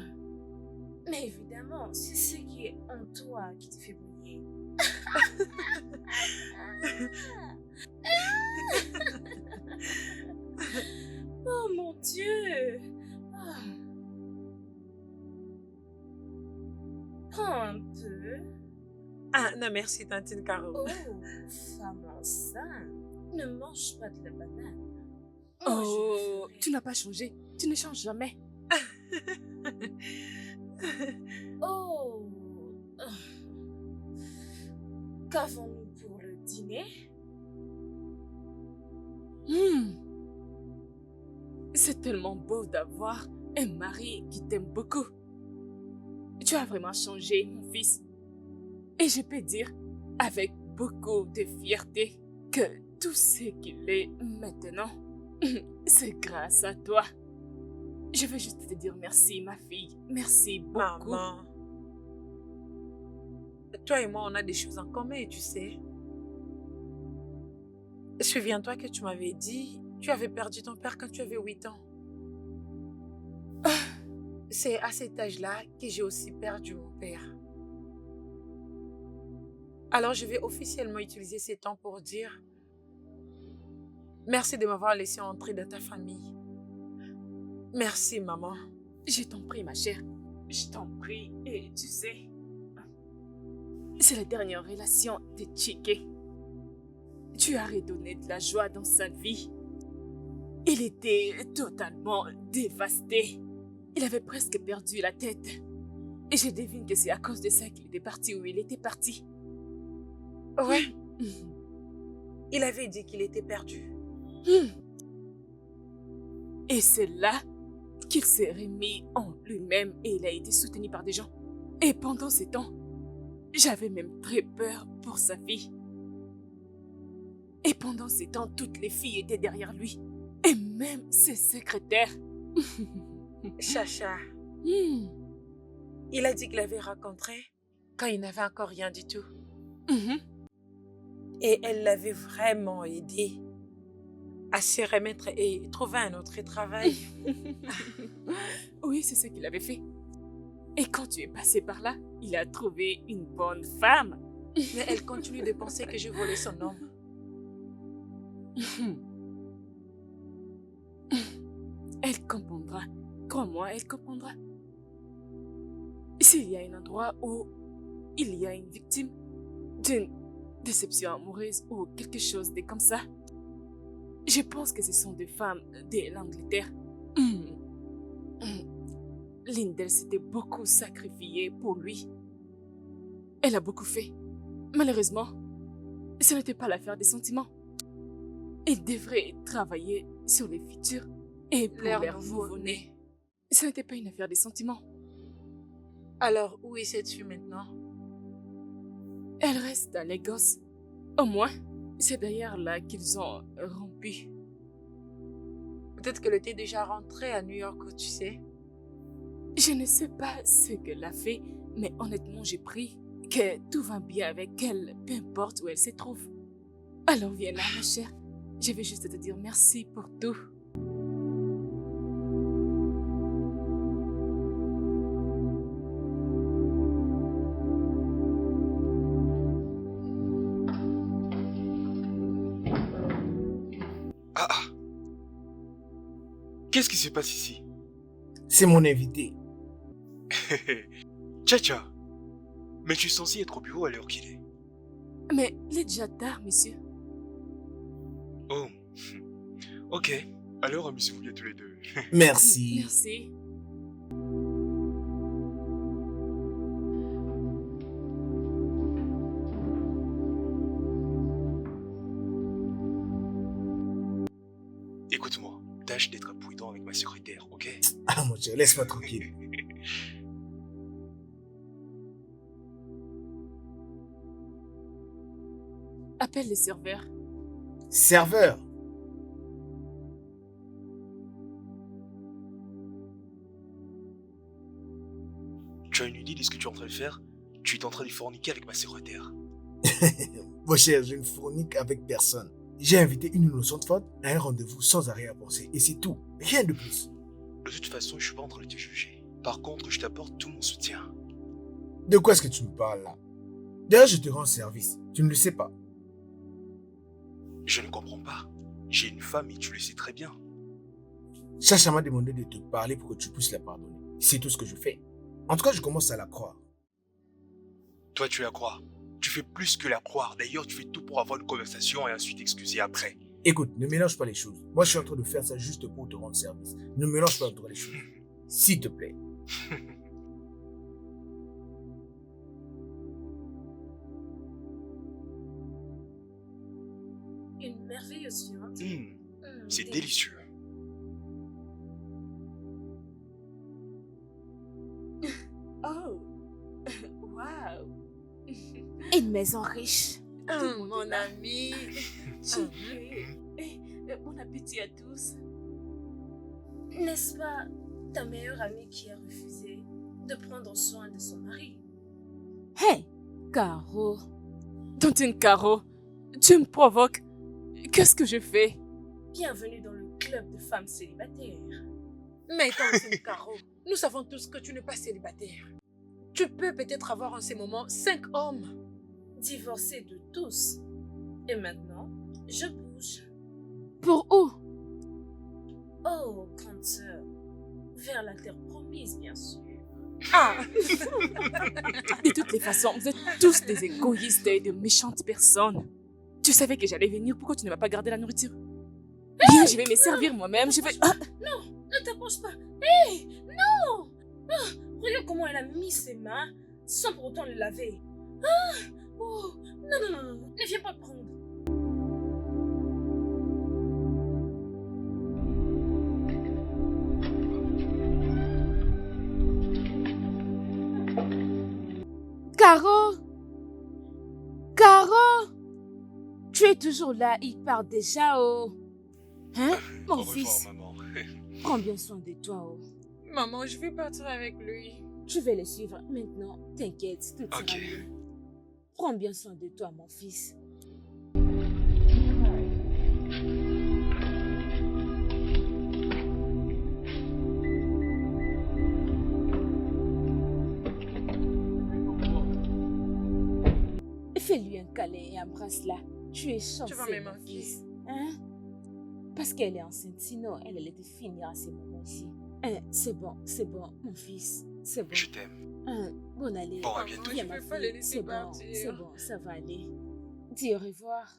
Mais évidemment, c'est ce qui est en toi qui te fait briller. Oh mon Dieu! Ah. Prends un peu. Ah, non, merci, Tantine Caro. Oh, femme enceinte, ne mange pas de la banane. Oh, je tu n'as pas changé. Tu ne changes jamais. Oh. Qu'avons-nous pour le dîner? C'est tellement beau d'avoir un mari qui t'aime beaucoup. Tu as vraiment changé, mon fils. Et je peux dire, avec beaucoup de fierté, que tout ce qu'il est maintenant, c'est grâce à toi. Je veux juste te dire merci, ma fille. Merci beaucoup. Maman. Toi et moi, on a des choses en commun, tu sais. Souviens-toi que tu m'avais dit, tu avais perdu ton père quand tu avais 8 ans. C'est à cet âge-là que j'ai aussi perdu mon père. Alors, je vais officiellement utiliser ces temps pour dire merci de m'avoir laissé entrer dans ta famille. Merci, maman. Je t'en prie, ma chère. Je t'en prie. Et tu sais, c'est la dernière relation de Chike. Tu as redonné de la joie dans sa vie. Il était totalement dévasté. Il avait presque perdu la tête. Et je devine que c'est à cause de ça qu'il était parti où il était parti. Ouais. Il avait dit qu'il était perdu. Et c'est là qu'il s'est remis en lui-même et il a été soutenu par des gens. Et pendant ces temps, j'avais même très peur pour sa vie. Et pendant ces temps, toutes les filles étaient derrière lui. Et même ses secrétaires. Chacha, il a dit qu'il l'avait rencontré quand il n'avait encore rien du tout. Et elle l'avait vraiment aidé à se remettre et trouver un autre travail. Oui, c'est ce qu'il avait fait. Et quand tu es passé par là, il a trouvé une bonne femme. Mais elle continue de penser que je volais son homme. Elle comprendra. Crois-moi, elle comprendra. S'il y a un endroit où il y a une victime d'une déception amoureuse ou quelque chose de comme ça, je pense que ce sont des femmes de l'Angleterre. L'une d'elles s'était beaucoup sacrifiée pour lui. Elle a beaucoup fait. Malheureusement, ce n'était pas l'affaire des sentiments. Il devrait travailler sur les futurs et pour leur nouveau-né. Ce n'était pas une affaire des sentiments. Alors, où est cette fille maintenant? Elle reste à Lagos. Au moins, c'est d'ailleurs là qu'ils ont rompu. Peut-être qu'elle était déjà rentrée à New York, tu sais. Je ne sais pas ce qu'elle a fait, mais honnêtement, j'ai pris que tout va bien avec elle, peu importe où elle se trouve. Alors viens là, ma chère. Je vais juste te dire merci pour tout. Ah ah. Qu'est-ce qui se passe ici? C'est mon invité. Tcha-tcha. Mais tu es censé être au bureau à l'heure qu'il est. Mais il est déjà tard, monsieur. Oh. Ok. Alors amusez-vous bien tous les deux. Merci. Merci. Écoute-moi, tâche d'être prudent avec ma secrétaire, ok? Ah mon Dieu, laisse-moi tranquille. Appelle le serveur. Serveur. Tu as une idée de ce que tu es en train de faire? Tu es en train de forniquer avec ma secrétaire. Mon cher, je ne fournique avec personne. J'ai invité une innocente femme à un rendez-vous sans arrière-pensée. Et c'est tout. Rien de plus. De toute façon, je suis pas en train de te juger. Par contre, je t'apporte tout mon soutien. De quoi est-ce que tu me parles là? D'ailleurs, je te rends service. Tu ne le sais pas. Je ne comprends pas. J'ai une femme et tu le sais très bien. Chacha m'a demandé de te parler pour que tu puisses la pardonner. C'est tout ce que je fais. En tout cas, je commence à la croire. Toi, tu la crois. Tu fais plus que la croire. D'ailleurs, tu fais tout pour avoir une conversation et ensuite excuser après. Écoute, ne mélange pas les choses. Moi, je suis en train de faire ça juste pour te rendre service. Ne mélange pas entre les choses. S'il te plaît. Une merveilleuse viande. C'est délicieux. Oh, wow. Une maison riche. Mon ami. Bon appétit à tous. N'est-ce pas ta meilleure amie qui a refusé de prendre soin de son mari? Hey, Caro. Tontine Caro, tu me provoques. Qu'est-ce que je fais? Bienvenue dans le club de femmes célibataires. Mais tante Caro, nous savons tous que tu n'es pas célibataire. Tu peux peut-être avoir en ces moments 5 hommes. Divorcée de tous. Et maintenant, je bouge. Pour où? Oh, grande sœur. Vers la terre promise, bien sûr. Ah, De toutes les façons, vous êtes tous des égoïstes et de méchantes personnes. Tu savais que j'allais venir, pourquoi tu ne m'as pas gardé la nourriture? Bien, je vais me servir moi-même, je vais... Ah, Non, ne t'approche pas. Hé, non. Regarde comment elle a mis ses mains sans pour autant le laver. Oh, non, ne viens pas prendre. Caro! Caro! Tu es toujours là, il part déjà, oh. Hein, Au mon revoir, fils? maman. Prends bien soin de toi, oh. maman, je vais partir avec lui. Je vais le suivre maintenant. T'inquiète, tout ira Ok. bien. Prends bien soin de toi, mon fils. Fais-lui un câlin et embrasse-la. Tu es chanceux, vas me mon manquer. fils. Hein? Parce qu'elle est enceinte, sinon elle allait te finir à ces moments-ci. Hein, c'est bon, mon fils. C'est bon. Je t'aime. Hein, bon allez. Bon, à bientôt. Viens, Je ma peux pas fille. les laisser C'est bon, partir. c'est bon, ça va aller. Dis au revoir.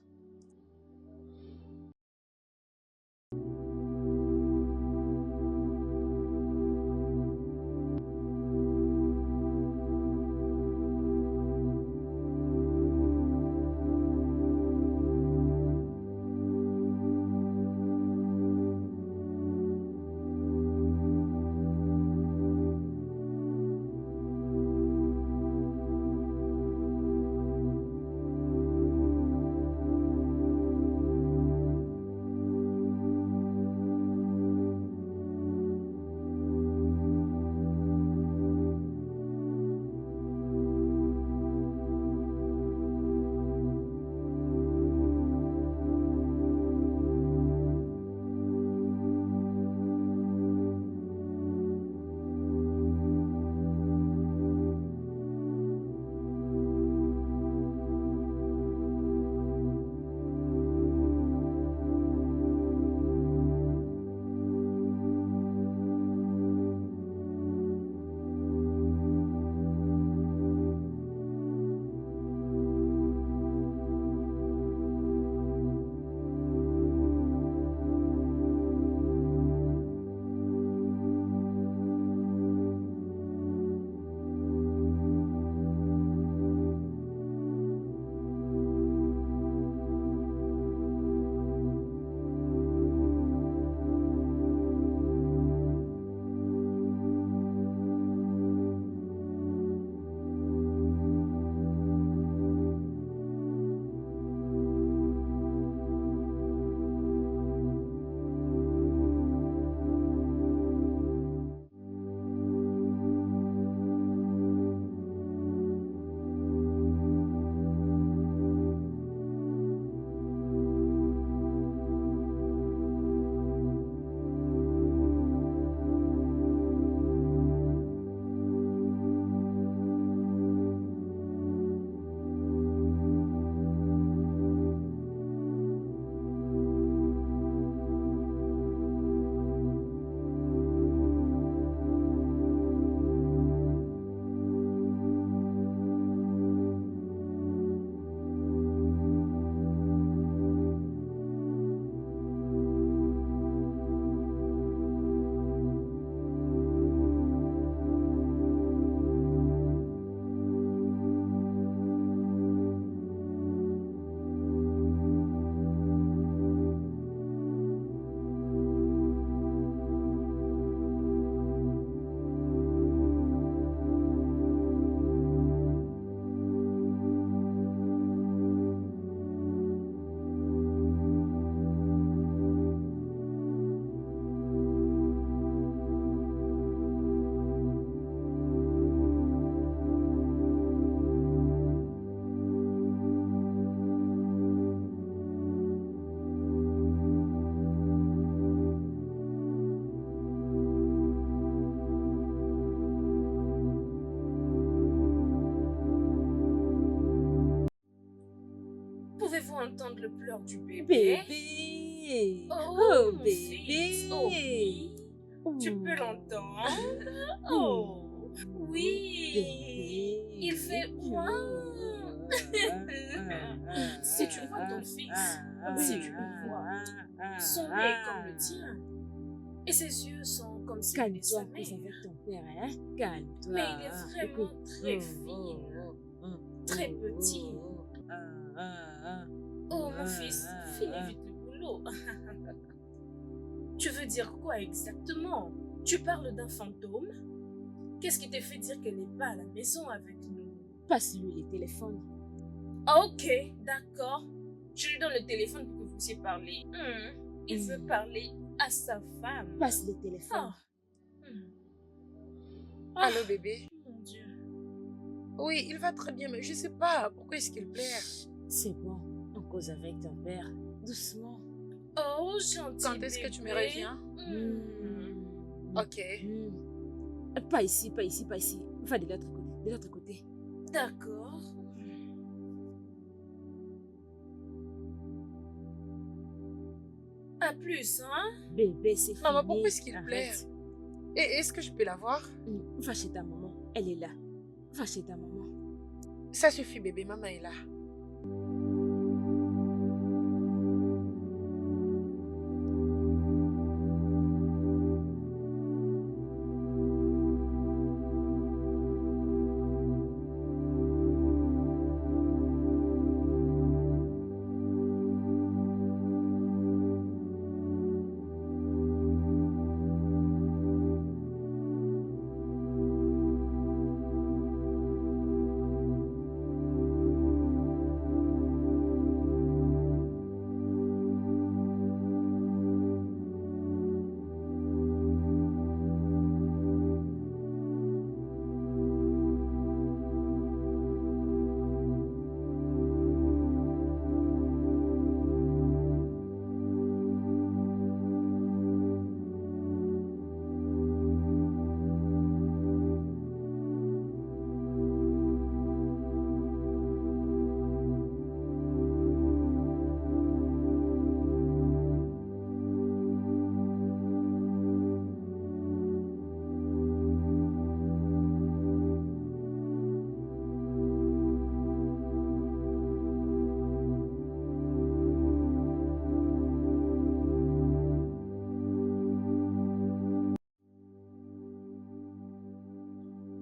entendre le pleur du bébé. Bébé. Oh, mon bébé. fils. Oh, oui. Tu peux l'entendre. Oh, oui. Bébé. Il fait froid. Si tu vois ton fils, si tu le vois, son nez est comme le tien. Et ses yeux sont comme s'il était Calme-toi sa en cause mère. avec ton père, hein? Calme-toi. Mais il est vraiment Écoute. très fin, très petit. Oh, mon fils, finis vite le boulot. Tu veux dire quoi exactement? Tu parles d'un fantôme? Qu'est-ce qui t'a fait dire qu'elle n'est pas à la maison avec nous? Passe-lui le téléphone. Ah, ok, d'accord. Je lui donne le téléphone pour que vous puissiez parler. Il veut parler à sa femme. Passe le téléphone. Ah. Ah, Allô, bébé? mon Dieu. Oui, il va très bien, mais je sais pas. Pourquoi est-ce qu'il pleure? C'est bon. On cause avec ton père. Doucement. Oh, gentil Quand est-ce que tu me bébé. reviens? Ok. Pas ici, pas ici, pas ici. Va de l'autre côté. De l'autre côté. D'accord. À plus, hein? Bébé, c'est fini. Maman, pourquoi est-ce qu'il Arrête. pleure? Et est-ce que je peux la voir? Va chez ta maman. Elle est là. Va chez ta maman. Ça suffit, bébé. Maman est là.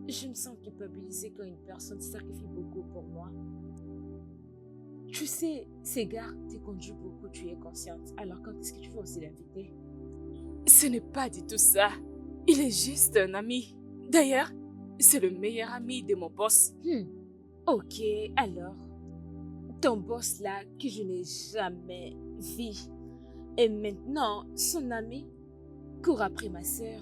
Je me sens culpabilisée quand une personne sacrifie beaucoup pour moi. Tu sais, ces gars te conduisent beaucoup, tu es consciente. Alors quand est-ce que tu vas aussi l'inviter? Ce n'est pas du tout ça. Il est juste un ami. D'ailleurs, c'est le meilleur ami de mon boss. Ok, alors, ton boss là que je n'ai jamais vu. Et maintenant, son ami court après ma sœur.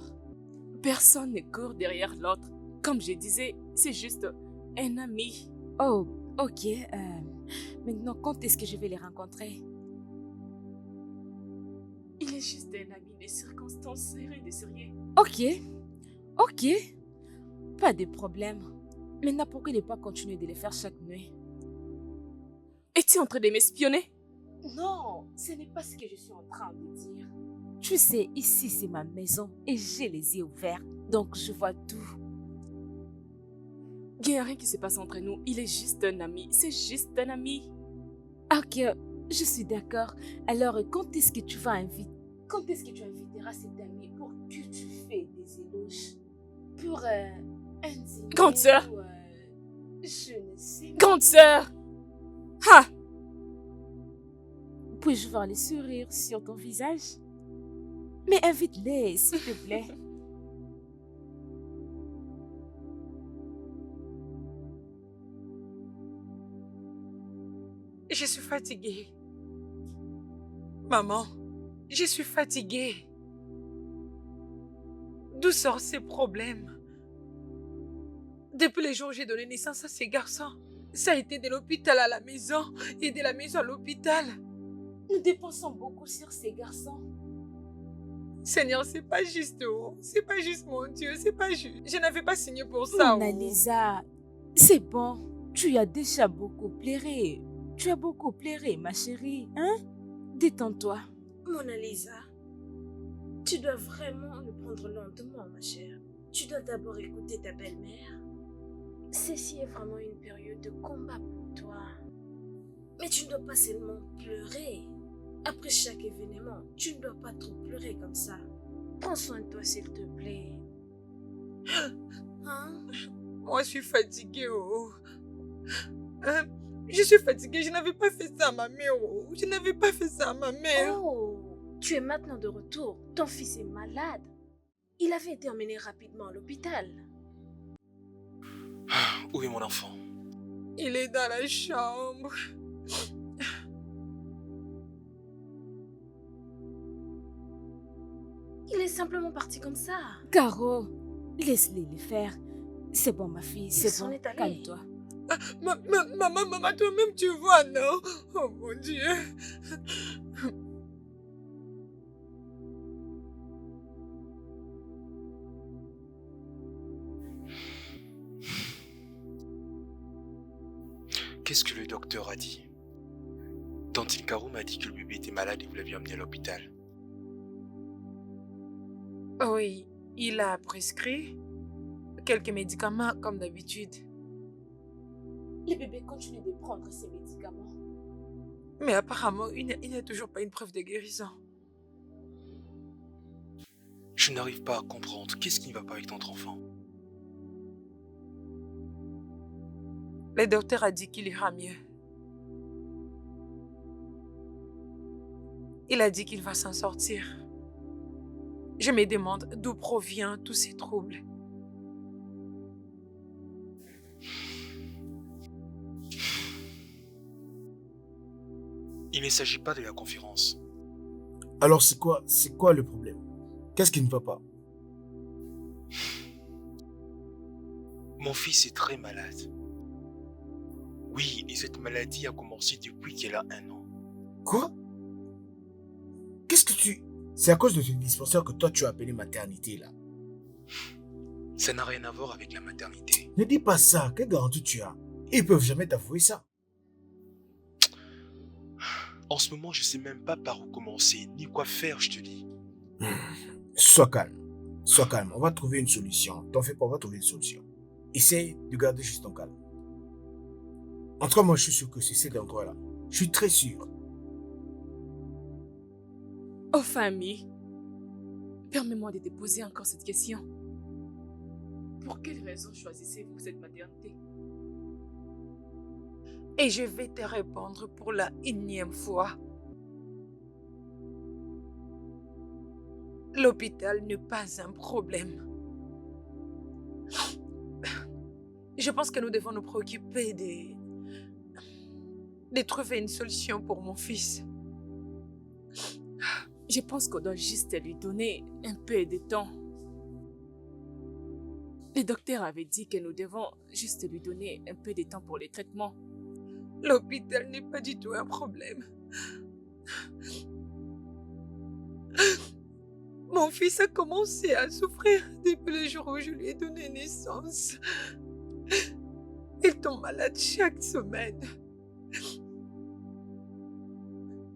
Personne ne court derrière l'autre. Comme je disais, c'est juste un ami. Oh, ok. Maintenant, quand est-ce que je vais les rencontrer? Il est juste un ami des circonstances serrées de sérieux. Ok, ok. Pas de problème. Maintenant, pourquoi ne pas continuer de les faire chaque nuit? Es-tu en train de m'espionner? Non, ce n'est pas ce que je suis en train de dire. Tu sais, ici c'est ma maison et j'ai les yeux ouverts, donc je vois tout. Il n'y a rien qui se passe entre nous. Il est juste un ami. C'est juste un ami. Ok, je suis d'accord. Alors, quand est-ce que tu vas inviter? Quand est-ce que tu inviteras cet ami pour que tu fais des éloges? Pour un dîner? Grande sœur! ou, je ne sais pas. Grande sœur! Ha! Puis-je voir les sourires sur ton visage? Mais invite-les, s'il te plaît. Je suis fatiguée. Maman, je suis fatiguée. D'où sortent ces problèmes? Depuis les jours où j'ai donné naissance à ces garçons, ça a été de l'hôpital à la maison et de la maison à l'hôpital. Nous dépensons beaucoup sur ces garçons. Seigneur, c'est pas juste, oh. C'est pas juste, mon Dieu, c'est pas juste. Je n'avais pas signé pour ça. Mona Oh. Lisa, c'est bon. Tu as déjà beaucoup pleuré. Tu as beaucoup pleuré, ma chérie, hein? Détends-toi. Mona Lisa, tu dois vraiment le prendre lentement, ma chère. Tu dois d'abord écouter ta belle-mère. Ceci est vraiment une période de combat pour toi. Mais tu ne dois pas seulement pleurer. Après chaque événement, tu ne dois pas trop pleurer comme ça. Prends soin de toi, s'il te plaît. Hein? Moi, je suis fatiguée, oh. Hein? Je suis fatiguée, je n'avais pas fait ça à ma mère, oh. Je n'avais pas fait ça à ma mère. Oh, tu es maintenant de retour. Ton fils est malade. Il avait été emmené rapidement à l'hôpital. Où est mon enfant? Il est dans la chambre. Il est simplement parti comme ça. Caro, laisse-les le faire. C'est bon, ma fille, Il c'est s'en bon. est allé. Calme-toi. Maman, toi-même, tu vois, non? Oh mon Dieu. Qu'est-ce que le docteur a dit? Tantine Caro m'a dit que le bébé était malade et vous l'aviez emmené à l'hôpital. Oui, il a prescrit quelques médicaments comme d'habitude. Le bébé continue de prendre ses médicaments. Mais apparemment, il n'y a toujours pas une preuve de guérison. Je n'arrive pas à comprendre. Qu'est-ce qui ne va pas avec notre enfant? Le docteur a dit qu'il ira mieux. Il a dit qu'il va s'en sortir. Je me demande d'où proviennent tous ces troubles. Il ne s'agit pas de la conférence. Alors c'est quoi le problème? Qu'est-ce qui ne va pas? Mon fils est très malade. Oui, et cette maladie a commencé depuis qu'elle a 1 an. Quoi? Qu'est-ce que tu... C'est à cause de ce dispensaire que toi tu as appelé maternité là. Ça n'a rien à voir avec la maternité. Ne dis pas ça, quelle garantie tu as? Ils peuvent jamais t'avouer ça. En ce moment, je sais même pas par où commencer, ni quoi faire, je te dis. Sois calme, on va trouver une solution. T'en fais pas, on va trouver une solution. Essaye de garder juste ton calme. En tout cas, moi je suis sûr que c'est cet endroit-là. Je suis très sûr. Oh, famille, permets-moi de te poser encore cette question. Pour quelle raison choisissez-vous cette maternité? Et je vais te répondre pour la 1e fois. L'hôpital n'est pas un problème. Je pense que nous devons nous préoccuper de trouver une solution pour mon fils. Je pense qu'on doit juste lui donner un peu de temps. Le docteur avait dit que nous devons juste lui donner un peu de temps pour les traitements. L'hôpital n'est pas du tout un problème. Mon fils a commencé à souffrir depuis le jour où je lui ai donné naissance. Il tombe malade chaque semaine.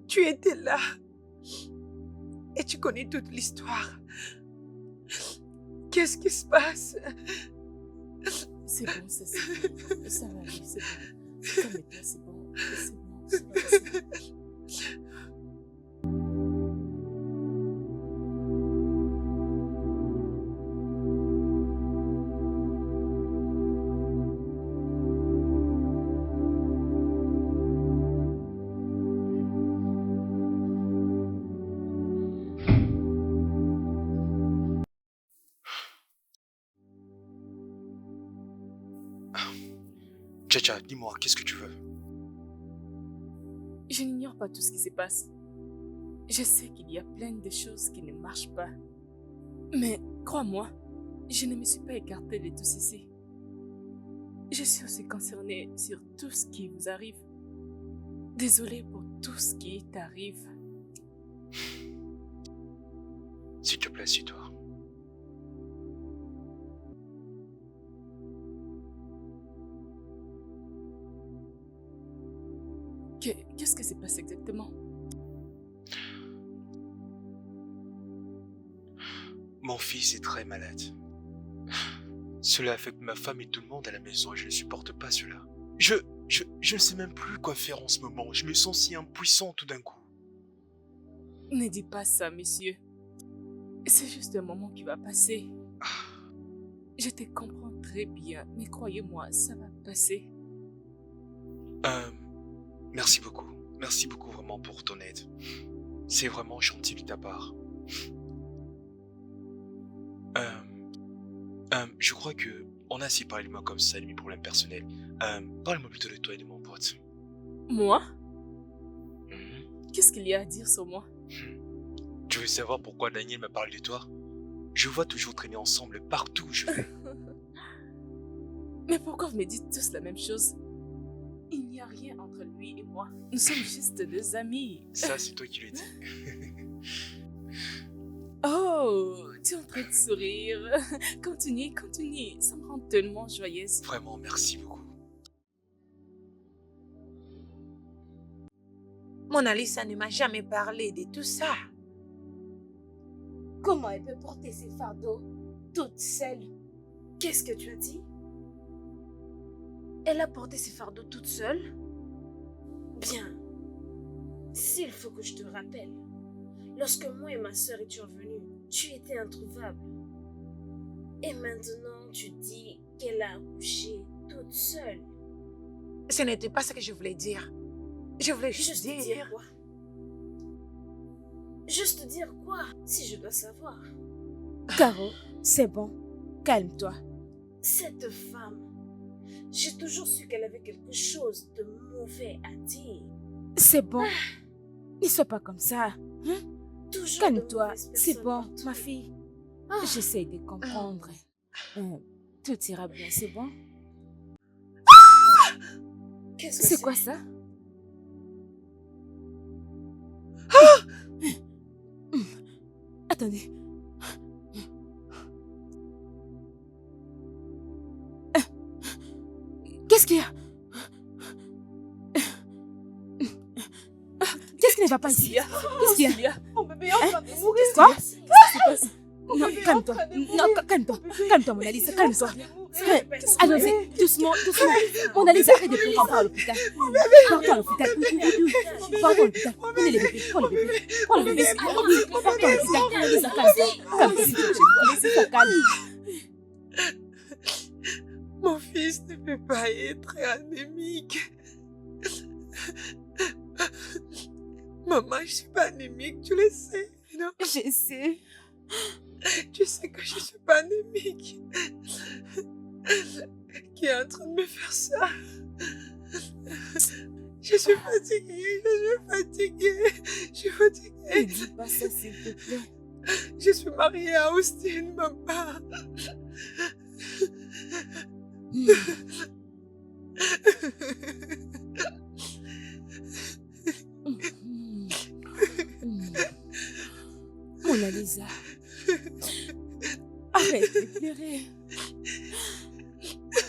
Tu étais là. Et tu connais toute l'histoire. Qu'est-ce qui se passe? C'est bon, ça va aller, c'est bon. Calme-toi, c'est bon, c'est bon. Tcha, dis-moi, qu'est-ce que tu veux? Je n'ignore pas tout ce qui se passe. Je sais qu'il y a plein de choses qui ne marchent pas. Mais crois-moi, je ne me suis pas écartée de tout ceci. Je suis aussi concernée sur tout ce qui vous arrive. Désolée pour tout ce qui t'arrive. S'il te plaît, suis-toi. Qu'est-ce qui s'est passé exactement? Mon fils est très malade. Cela affecte ma femme et tout le monde à la maison et je ne supporte pas cela. Je ne sais même plus quoi faire en ce moment. Je me sens si impuissant tout d'un coup. Ne dis pas ça, monsieur. C'est juste un moment qui va passer. Je te comprends très bien, mais croyez-moi, ça va passer. Merci beaucoup. Merci beaucoup vraiment pour ton aide. C'est vraiment gentil de ta part. Je crois que on a assez parlé de moi comme ça de mes problèmes personnels. Parle-moi plutôt de toi et de mon pote. Moi? Mhm. Qu'est-ce qu'il y a à dire sur moi? Tu veux savoir pourquoi Daniel m'a parlé de toi? Je vois toujours traîner ensemble partout où je vais. Mais pourquoi vous me dites tous la même chose? Il n'y a rien entre lui et moi. Nous sommes juste deux amis. Ça, c'est toi qui le dis. Oh, tu es en train de sourire. Continue, continue. Ça me rend tellement joyeuse. Vraiment, merci beaucoup. Mona Lisa ne m'a jamais parlé de tout ça. Comment elle peut porter ses fardeaux toute seule? Qu'est-ce que tu as dit? Elle a porté ses fardeaux toute seule? Bien. S'il faut que je te rappelle, lorsque moi et ma sœur étions venus, tu étais introuvable. Et maintenant, tu dis qu'elle a accouché toute seule. Ce n'était pas ce que je voulais dire. Je voulais Juste dire quoi? Juste dire quoi, si je dois savoir? Caro, c'est bon. Calme-toi. Cette femme, j'ai toujours su qu'elle avait quelque chose de mauvais à dire. C'est bon. Ne sois pas comme ça. Toujours de Calme-toi. mauvaises C'est personnes bon, partout. ma fille. J'essaie de comprendre. Tout ira bien, c'est bon? Qu'est-ce que C'est quoi ça? Attendez. Qu'est-ce qu'il y a? Qu'est-ce qui ne va pas ici? Qu'est-ce qu'il y a? Mon bébé est en train de mourir. Quoi? Qu'est-ce qui se passe? Non, calme-toi. Non, calme-toi. Calme-toi, Mona Lisa, calme-toi. Allons-y, doucement, doucement. Mona Lisa, arrête de pleurer, on part à l'hôpital. Partons à l'hôpital. Partons à l'hôpital. Prenez les bébés, prends le bébé. Prends le bébé. Partons à l'hôpital. Mona Lisa, calme-toi. Calme-toi, s'il te plaît. Mona Lisa, calme. Mon fils ne peut pas être anémique. Maman, je suis pas anémique, tu le sais, non? Je sais. Tu sais que je suis pas anémique. Qui est en train de me faire ça? Je suis fatiguée, je suis Ne fatiguée. dis pas ça, s'il te plaît. Je suis mariée à Austin, maman. Mona Lisa, arrête de pleurer.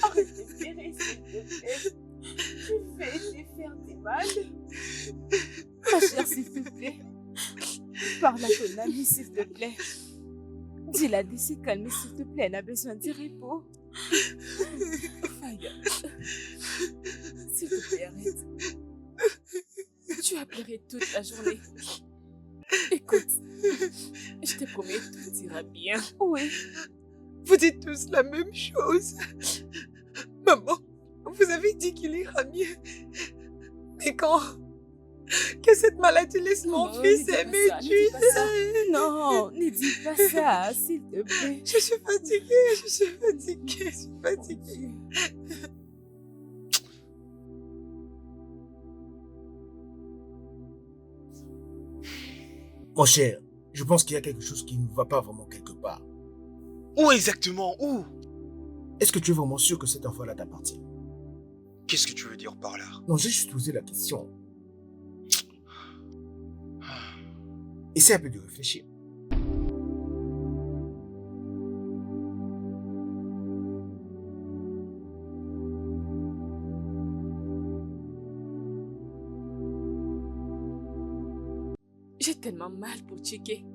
Arrête de pleurer, s'il te plaît. Tu fais te faire du mal. Ma chère, s'il te plaît. Parle à ton amie, s'il te plaît. Dis-la de se calmer, s'il te plaît. Elle a besoin de repos. Faya, s'il te plaît, arrête. Tu as pleuré toute la journée. Écoute, je te promets, tout ira bien. Oui, vous dites tous la même chose. Maman, vous avez dit qu'il ira mieux. Mais quand que cette maladie laisse mon Non, fils ne dis pas aimer ça, ne dis pas ça. Dieu. Non, ne dis pas ça, s'il te plaît. Je suis fatiguée, je suis fatiguée. Mon cher, je pense qu'il y a quelque chose qui ne va pas vraiment quelque part. Où exactement? Où? Est-ce que tu es vraiment sûr que cet enfant-là t'appartient? Qu'est-ce que tu veux dire par là? Non, j'ai juste posé la question. Essaie un peu de réfléchir. J'ai tellement mal pour Chike.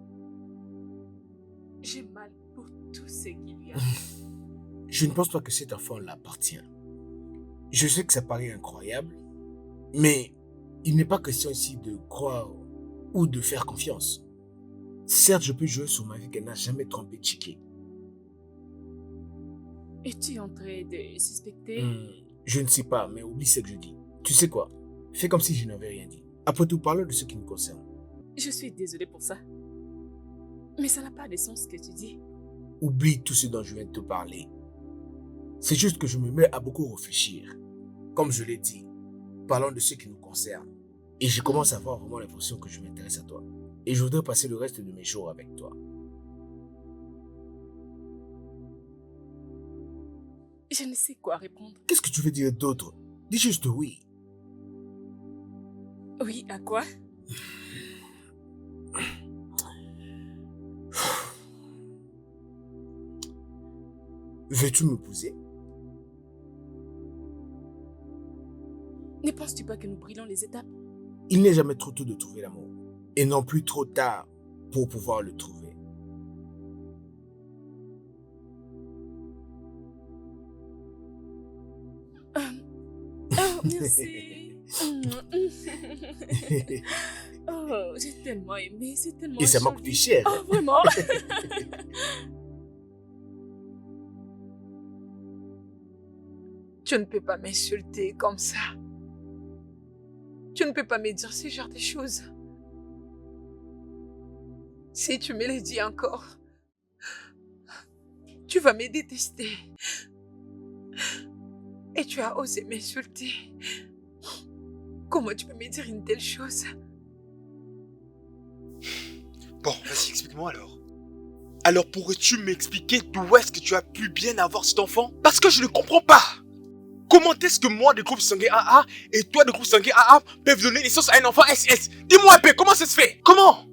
J'ai mal pour tout ce qu'il lui a fait. Je ne pense pas que cet enfant l'appartient. Je sais que ça paraît incroyable, mais il n'est pas question ici de croire ou de faire confiance. Certes, je peux jouer sur ma vie qu'elle n'a jamais trompé Chike. Es-tu en train de suspecter? Je ne sais pas, mais oublie ce que je dis. Tu sais quoi? Fais comme si je n'avais rien dit. Après tout, parlons de ce qui nous concerne. Je suis désolée pour ça. Mais ça n'a pas de sens ce que tu dis. Oublie tout ce dont je viens de te parler. C'est juste que je me mets à beaucoup réfléchir. Comme je l'ai dit, parlons de ce qui nous concerne. Et je commence à avoir vraiment l'impression que je m'intéresse à toi. Et je voudrais passer le reste de mes jours avec toi. Je ne sais quoi répondre. Qu'est-ce que tu veux dire d'autre? Dis juste oui. Oui, à quoi? Veux-tu m'épouser? Ne penses-tu pas que nous brûlons les étapes? Il n'est jamais trop tôt de trouver l'amour. Et non plus trop tard pour pouvoir le trouver. Oh, merci. Oh, j'ai tellement aimé, c'est tellement Et ça m'a joli. coûté cher. Oh, vraiment? Tu ne peux pas m'insulter comme ça. Tu ne peux pas me dire ce genre de choses. Si tu me les dis encore, tu vas me détester. Et tu as osé m'insulter. Comment tu peux me dire une telle chose? Bon, vas-y, explique-moi alors. Alors pourrais-tu m'expliquer d'où est-ce que tu as pu bien avoir cet enfant? Parce que je ne comprends pas. Comment est-ce que moi, de groupe sanguin AA, et toi, de groupe sanguin AA, peuvent donner naissance à un enfant SS? Dis-moi un peu, comment ça se fait? Comment?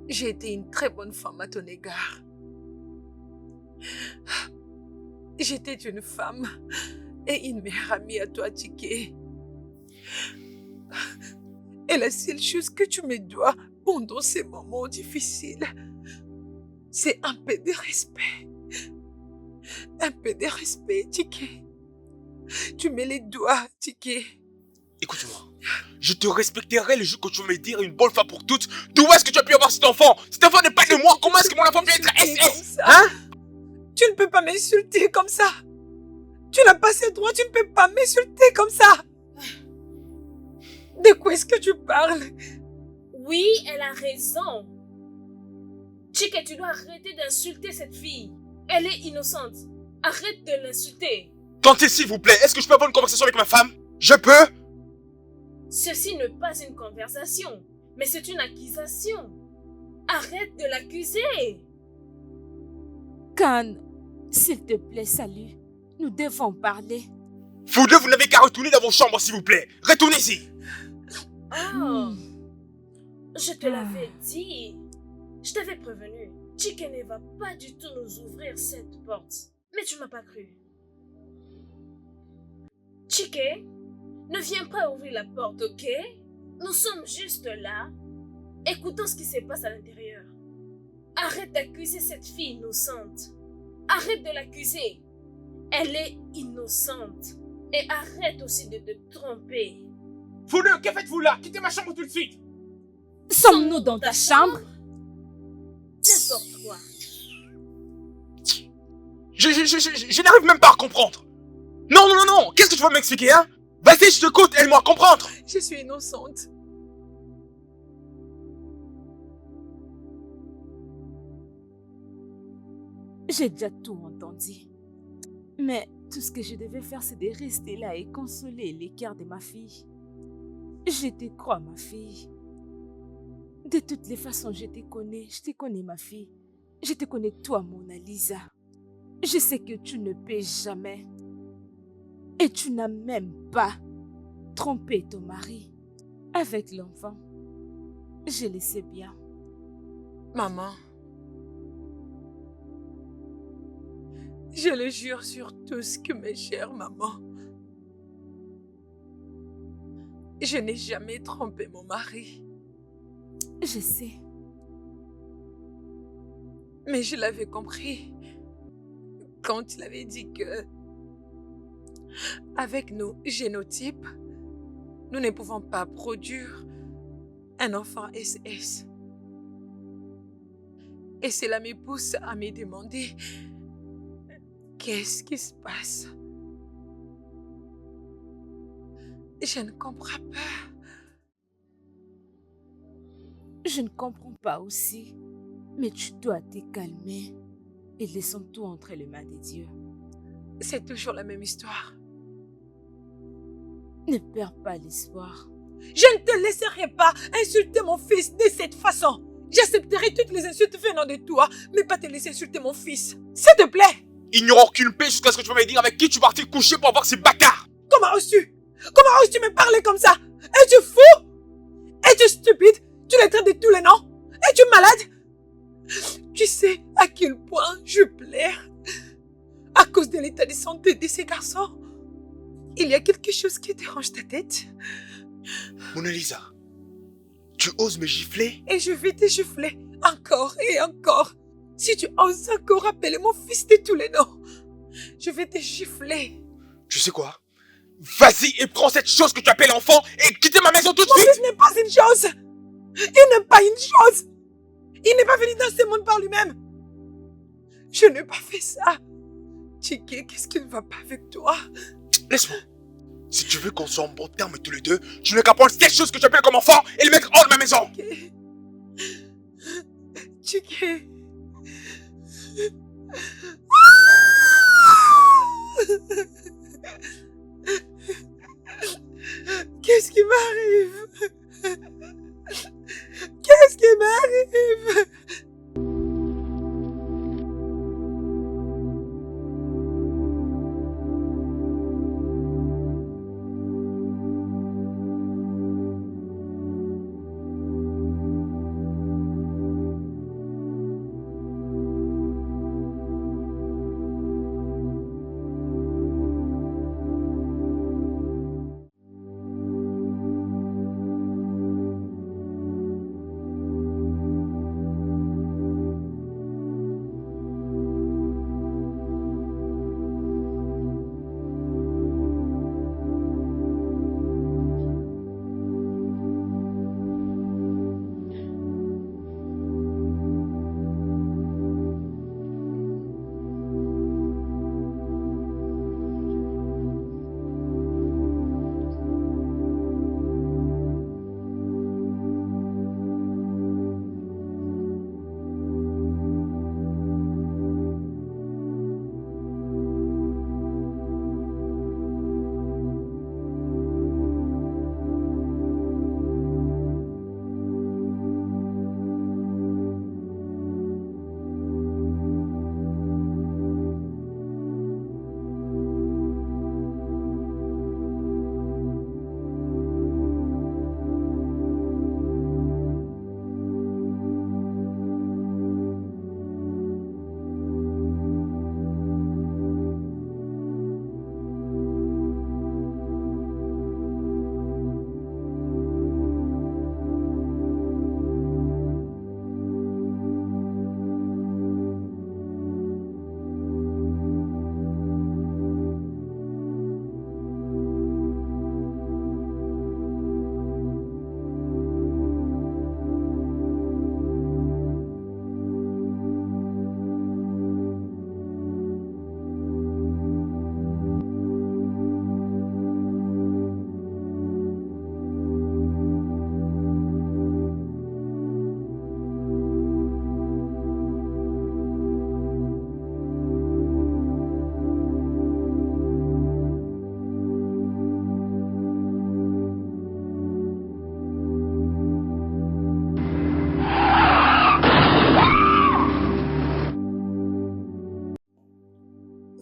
J'ai été une très bonne femme à ton égard. J'étais une femme et une meilleure amie à toi, Chike. Et la seule chose que tu me dois pendant ces moments difficiles, c'est un peu de respect. Un peu de respect, Chike. Tu me les dois, Chike. Écoute-moi, je te respecterai le jour que tu vas me dire une bonne fois pour toutes d'où est-ce que tu as pu avoir cet enfant? Cet enfant n'est pas de moi, comment est-ce que mon enfant peut être SS? Hein? Tu ne peux pas m'insulter comme ça. Tu n'as pas ce droit, tu ne peux pas m'insulter comme ça. De quoi est-ce que tu parles? Oui, elle a raison. Chike, tu dois arrêter d'insulter cette fille. Elle est innocente. Arrête de l'insulter. Tentez s'il vous plaît, est-ce que je peux avoir une conversation avec ma femme? Je peux? Ceci n'est pas une conversation, mais c'est une accusation. Arrête de l'accuser. Khan, s'il te plaît, salut. Nous devons parler. Vous deux, vous n'avez qu'à retourner dans vos chambres s'il vous plaît. Retournez-y. Oh, je te l'avais dit. Je t'avais prévenu. Chike ne va pas du tout nous ouvrir cette porte. Mais tu m'as pas cru. Chike, ne viens pas ouvrir la porte, ok? Nous sommes juste là. Écoutons ce qui se passe à l'intérieur. Arrête d'accuser cette fille innocente. Arrête de l'accuser. Elle est innocente. Et arrête aussi de te tromper. Vous deux, que faites-vous là? Quittez ma chambre tout de suite. Sommes-nous dans ta chambre? N'importe quoi. Je n'arrive même pas à comprendre. Non, non, non, non. Qu'est-ce que tu vas m'expliquer, hein? Vas-y, je t'écoute, aide-moi à comprendre. Je suis innocente. J'ai déjà tout entendu. Mais tout ce que je devais faire, c'est de rester là et consoler l'écart de ma fille. Je te crois, ma fille. De toutes les façons, je te connais, ma fille. Je te connais, toi, Mona Lisa. Je sais que tu ne peux jamais. Et tu n'as même pas trompé ton mari avec l'enfant. Je le sais bien. Maman, je le jure sur tout ce que mes chères maman. Je n'ai jamais trompé mon mari. Je sais. Mais je l'avais compris quand il avait dit que, avec nos génotypes, nous ne pouvons pas produire un enfant SS. Et cela me pousse à me demander qu'est-ce qui se passe. Je ne comprends pas. Je ne comprends pas aussi. Mais tu dois te calmer et laissons tout entre les mains de Dieu. C'est toujours la même histoire. Ne perds pas l'espoir. Je ne te laisserai pas insulter mon fils de cette façon. J'accepterai toutes les insultes venant de toi, mais pas te laisser insulter mon fils. S'il te plaît. Il n'y aura aucune paix jusqu'à ce que tu vas me dire avec qui tu partais coucher pour avoir ces bâtards. Comment oses-tu me parler comme ça? Es-tu fou? Es-tu stupide? Tu les traites de tous les noms? Es-tu malade? Tu sais à quel point je pleure à cause de l'état de santé de ces garçons. Il y a quelque chose qui dérange ta tête? Mona Lisa, tu oses me gifler? Et je vais te gifler encore et encore. Si tu oses encore appeler mon fils de tous les noms, je vais te gifler. Tu sais quoi? Vas-y et prends cette chose que tu appelles enfant et quitte ma maison tout de Mon suite! fils n'est pas une chose. Il n'est pas une chose. Il n'est pas venu dans ce monde par lui-même. Je n'ai pas fait ça. Tchiki, qu'est-ce qui ne va pas avec toi? Laisse-moi. Si tu veux qu'on soit en bon terme tous les deux, tu n'as qu'à prendre cette chose que tu appelles comme enfant et le mettre hors de ma maison! Tchiki. Qu'est-ce qui m'arrive? Qu'est-ce qui m'arrive?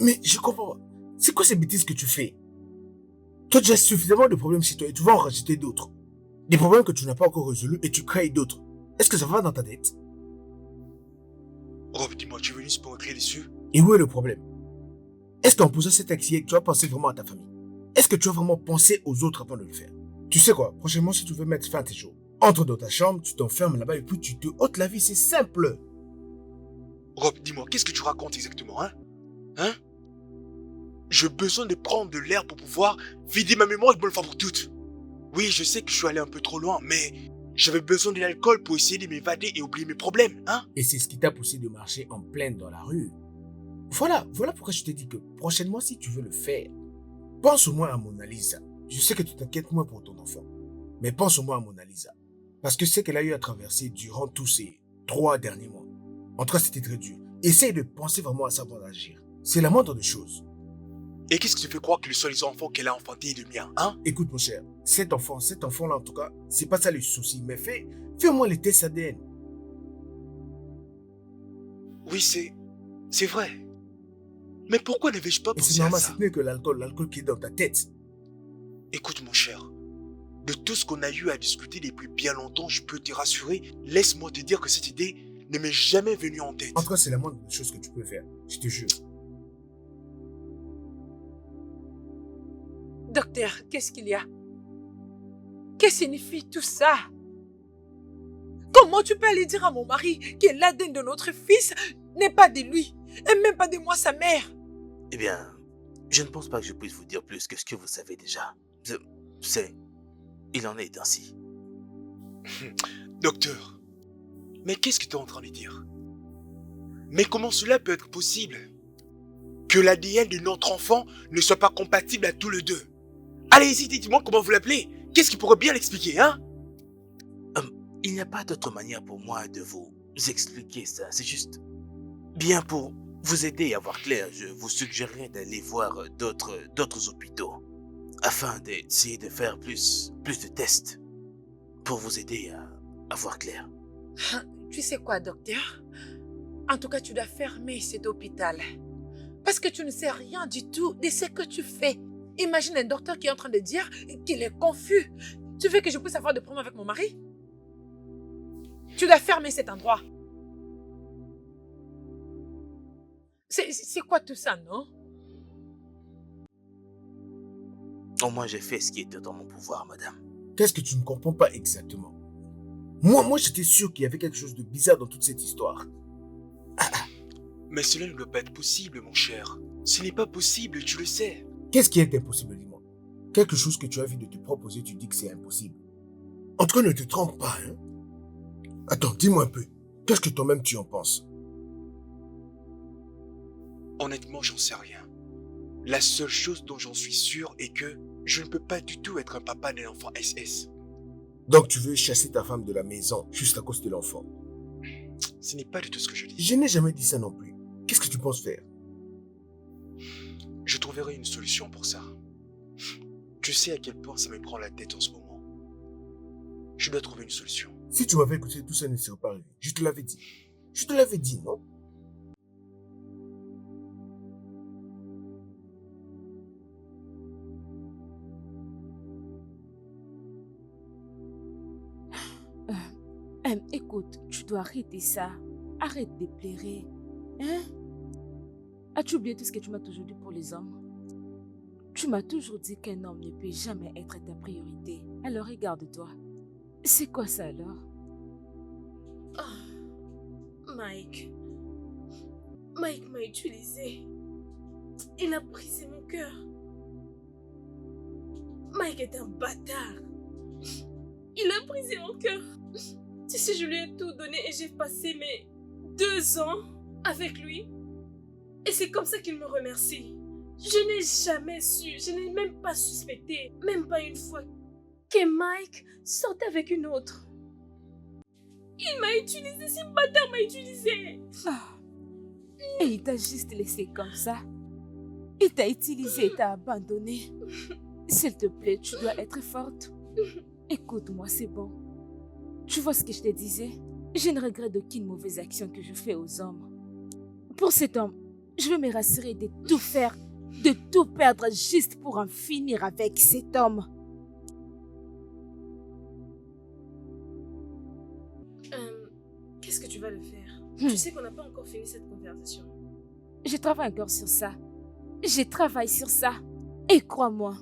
Mais je comprends pas. C'est quoi ces bêtises que tu fais? Toi, tu as suffisamment de problèmes chez toi et tu vas en rajouter d'autres. Des problèmes que tu n'as pas encore résolus et tu crées d'autres. Est-ce que ça va dans ta tête? Rob, dis-moi, tu es venu pour me crier dessus? Et où est le problème? Est-ce qu'en posant cet accident, tu as pensé vraiment à ta famille? Est-ce que tu as vraiment pensé aux autres avant de le faire? Tu sais quoi, prochainement, si tu veux mettre fin à tes jours, entre dans ta chambre, tu t'enfermes là-bas et puis tu te ôtes la vie, c'est simple. Rob, dis-moi, qu'est-ce que tu racontes exactement, hein? Hein? J'ai besoin de prendre de l'air pour pouvoir vider ma mémoire une bonne fois pour toutes. Oui, je sais que je suis allé un peu trop loin, mais j'avais besoin de l'alcool pour essayer de m'évader et oublier mes problèmes, hein? Et c'est ce qui t'a poussé de marcher en pleine dans la rue. Voilà pourquoi je t'ai dit que prochainement, si tu veux le faire, pense au moins à Mona Lisa. Je sais que tu t'inquiètes moins pour ton enfant, mais pense au moins à Mona Lisa. Parce que c'est qu'elle a eu à traverser durant tous ces 3 derniers mois. En tout cas, c'était très dur. Essaye de penser vraiment à ça avant d'agir. C'est la moindre des choses. Et qu'est-ce qui te fait croire que le seul enfant qu'elle a enfanté est le mien, hein? Écoute, mon cher, cet enfant-là, en tout cas, c'est pas ça le souci, mais fais au moins les tests ADN. Oui, c'est vrai. Mais pourquoi n'avais-je pas Et c'est pensé à normal, ça? ce n'est que l'alcool qui est dans ta tête. Écoute, mon cher, de tout ce qu'on a eu à discuter depuis bien longtemps, je peux te rassurer, laisse-moi te dire que cette idée ne m'est jamais venue en tête. En tout cas, c'est la moindre des choses que tu peux faire, je te jure. Docteur, qu'est-ce qu'il y a? Que signifie tout ça? Comment tu peux aller dire à mon mari que l'ADN de notre fils n'est pas de lui, et même pas de moi, sa mère? Eh bien, je ne pense pas que je puisse vous dire plus que ce que vous savez déjà. Il en est ainsi. Docteur, mais qu'est-ce que tu es en train de dire? Mais comment cela peut être possible? Que l'ADN de notre enfant ne soit pas compatible à tous les deux? Allez-y, dites-moi comment vous l'appelez. Qu'est-ce qui pourrait bien l'expliquer, hein? Il n'y a pas d'autre manière pour moi de vous expliquer ça. C'est juste bien pour vous aider à voir clair. Je vous suggérerais d'aller voir d'autres hôpitaux afin d'essayer de faire plus de tests pour vous aider à voir clair. Tu sais quoi, docteur? En tout cas, tu dois fermer cet hôpital. Parce que tu ne sais rien du tout de ce que tu fais. Imagine un docteur qui est en train de dire qu'il est confus. Tu veux que je puisse avoir des problèmes avec mon mari? Tu dois fermer cet endroit. C'est quoi tout ça, non? Au moins, j'ai fait ce qui était dans mon pouvoir, madame. Qu'est-ce que tu ne comprends pas exactement? Moi, j'étais sûr qu'il y avait quelque chose de bizarre dans toute cette histoire. Mais cela ne doit pas être possible, mon cher. Ce n'est pas possible, tu le sais. Qu'est-ce qui est impossible, dis-moi? Quelque chose que tu as vu de te proposer, tu dis que c'est impossible. En tout cas, ne te trompe pas, hein? Attends, dis-moi un peu. Qu'est-ce que toi-même tu en penses? Honnêtement, j'en sais rien. La seule chose dont j'en suis sûr est que je ne peux pas du tout être un papa d'un enfant SS. Donc tu veux chasser ta femme de la maison juste à cause de l'enfant? Ce n'est pas du tout ce que je dis. Je n'ai jamais dit ça non plus. Qu'est-ce que tu penses faire? Je trouverai une solution pour ça. Tu sais à quel point ça me prend la tête en ce moment. Je dois trouver une solution. Si tu m'avais écouté, tout ça ne serait pas arrivé. Je te l'avais dit. Je te l'avais dit, non? Écoute, tu dois arrêter ça. Arrête de pleurer. Hein? As-tu oublié tout ce que tu m'as toujours dit pour les hommes? Tu m'as toujours dit qu'un homme ne peut jamais être ta priorité. Alors regarde-toi. C'est quoi ça alors? Oh, Mike. Mike m'a utilisé. Il a brisé mon cœur. Mike est un bâtard. Il a brisé mon cœur. Tu sais, je lui ai tout donné et j'ai passé mes 2 ans avec lui. Et c'est comme ça qu'il me remercie. Je n'ai jamais su, je n'ai même pas suspecté, même pas une fois, que Mike sortait avec une autre. Il m'a utilisé, ce bâtard m'a utilisé. Et il t'a juste laissé comme ça. Il t'a utilisé et t'a abandonné. S'il te plaît, tu dois être forte. Écoute-moi, c'est bon. Tu vois ce que je te disais? Je ne regrette aucune mauvaise action que je fais aux hommes. Pour cet homme, je veux me rassurer de tout faire, de tout perdre juste pour en finir avec cet homme. Qu'est-ce que tu vas le faire? Tu sais qu'on n'a pas encore fini cette conversation. Je travaille encore sur ça. Je travaille sur ça. Et crois-moi.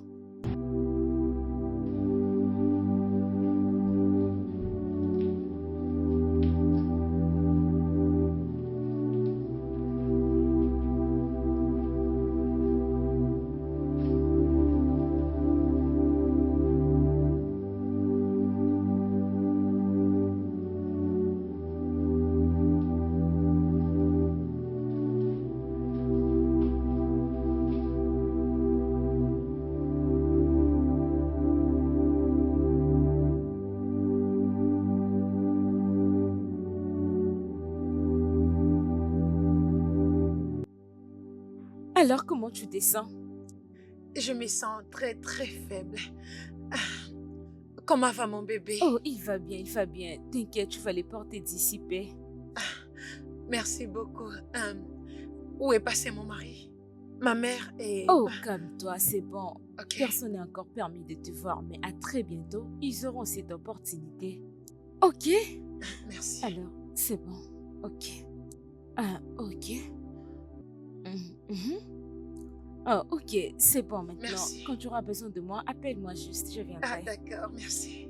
Alors, comment tu te sens? Je me sens très, très faible. Ah, comment va mon bébé? Oh, il va bien, il va bien. T'inquiète, tu vas les porter d'ici, paix. Merci beaucoup. Où est passé mon mari? Ma mère est... Oh, calme-toi, c'est bon. Ok. Personne n'est encore permis de te voir, mais à très bientôt, ils auront cette opportunité. Ok? Merci. Alors, c'est bon. Ok. Ah, ok. Oh, ok, c'est bon maintenant. Merci. Quand tu auras besoin de moi, appelle-moi juste, je Ah, viendrai. d'accord, merci.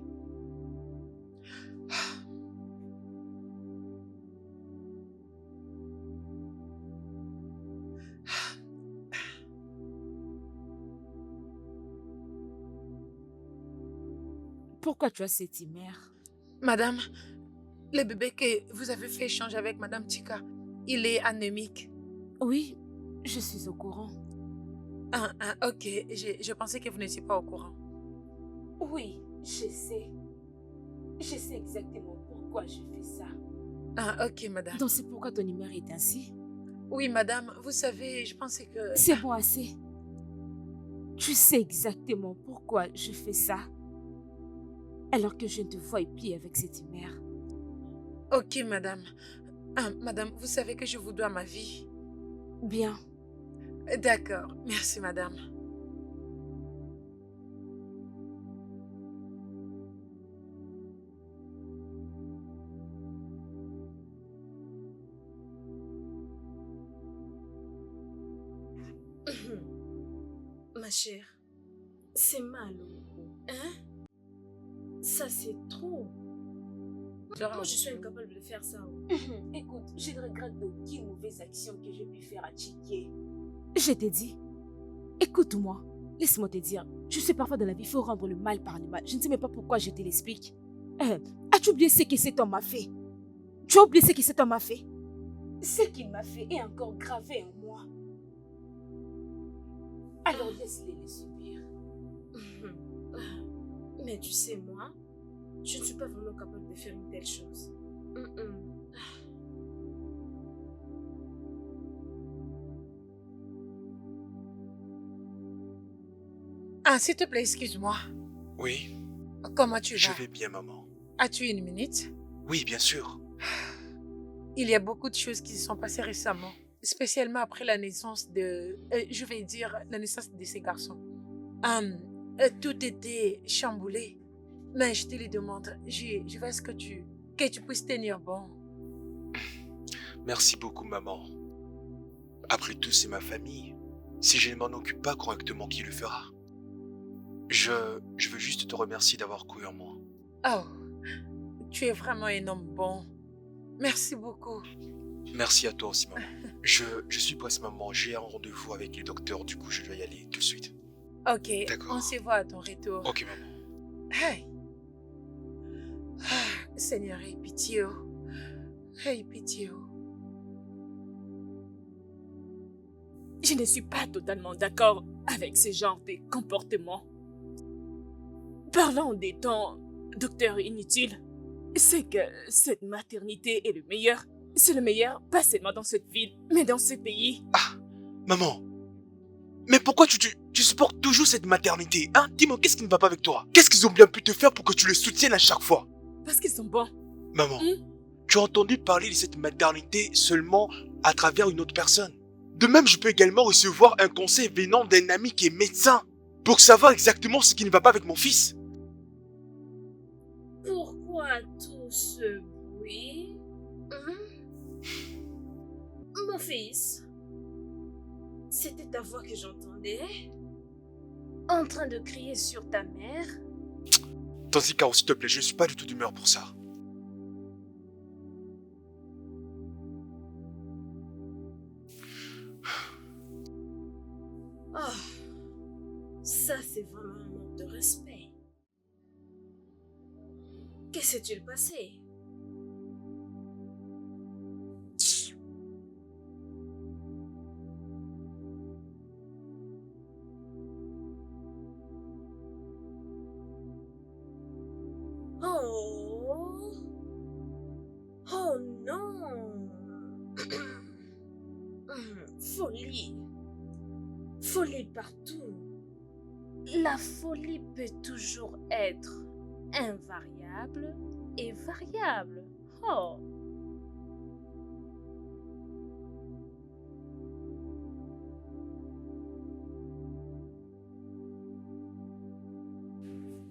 Pourquoi tu as cette mère? Madame, le bébé que vous avez fait échange avec Madame Tika, il est anémique. Oui, je suis au courant. Ok, je pensais que vous n'étiez pas au courant. Oui, je sais. Je sais exactement pourquoi je fais ça. Ok, madame. Donc c'est pourquoi ton humeur est ainsi? Oui, madame, vous savez, je pensais que... C'est bon assez. Tu sais exactement pourquoi je fais ça. Alors que je ne te vois plus avec cette mère. Ok, madame. Madame, vous savez que je vous dois ma vie. Bien. D'accord, merci, madame. Ma chère, c'est mal, hein? Ça, c'est trop. Moi, je suis incapable de faire ça. Écoute, je ne regrette d'aucune mauvaise action que j'ai pu faire à Chiké. Je t'ai dit, écoute-moi, laisse-moi te dire, je sais parfois dans la vie, il faut rendre le mal par le mal. Je ne sais même pas pourquoi je te l'explique. As-tu oublié ce que cet homme m'a fait? Tu as oublié ce que cet homme m'a fait? Ce qu'il m'a fait est encore gravé en moi. Alors laisse-les les subir. Mais tu sais, moi, je ne suis pas vraiment capable de faire une telle chose. S'il te plaît, excuse-moi. Oui, Comment tu je vas? vais bien, maman. As-tu une minute? Oui, bien sûr. Il y a beaucoup de choses qui se sont passées récemment, spécialement après la naissance de... je vais dire la naissance de ces garçons. Tout était chamboulé. Mais je te le demande, je veux que tu puisses tenir bon. Merci beaucoup, maman. Après tout, c'est ma famille. Si je ne m'en occupe pas correctement, qui le fera? Je veux juste te remercier d'avoir cru en moi. Oh, tu es vraiment un homme bon. Merci beaucoup. Merci à toi aussi, maman. Je suis presque, maman. J'ai un rendez-vous avec les docteurs, du coup, je dois y aller tout de suite. Ok, D'accord. on se voit à ton retour. Ok, maman. Hey. Seigneur, aie pitié. Aie pitié. Je ne suis pas totalement d'accord avec ce genre de comportement. Parlant des temps, docteur inutile, c'est que cette maternité est le meilleur. C'est le meilleur, pas seulement dans cette ville, mais dans ce pays. Ah, maman. Mais pourquoi tu supportes toujours cette maternité, hein? Dis-moi, qu'est-ce qui ne va pas avec toi? Qu'est-ce qu'ils ont bien pu te faire pour que tu les soutiennes à chaque fois? Parce qu'ils sont bons. Maman, tu as entendu parler de cette maternité seulement à travers une autre personne. De même, je peux également recevoir un conseil venant d'un ami qui est médecin pour savoir exactement ce qui ne va pas avec mon fils. Pourquoi tout ce bruit? Mon fils, c'était ta voix que j'entendais en train de crier sur ta mère. Tanzi Caro, s'il te plaît, je ne suis pas du tout d'humeur pour ça. Oh, ça c'est vraiment un manque de respect. Que s'est-il passé? Oh, oh non. Folie. Folie partout. La folie peut toujours être invariable et variable. Oh.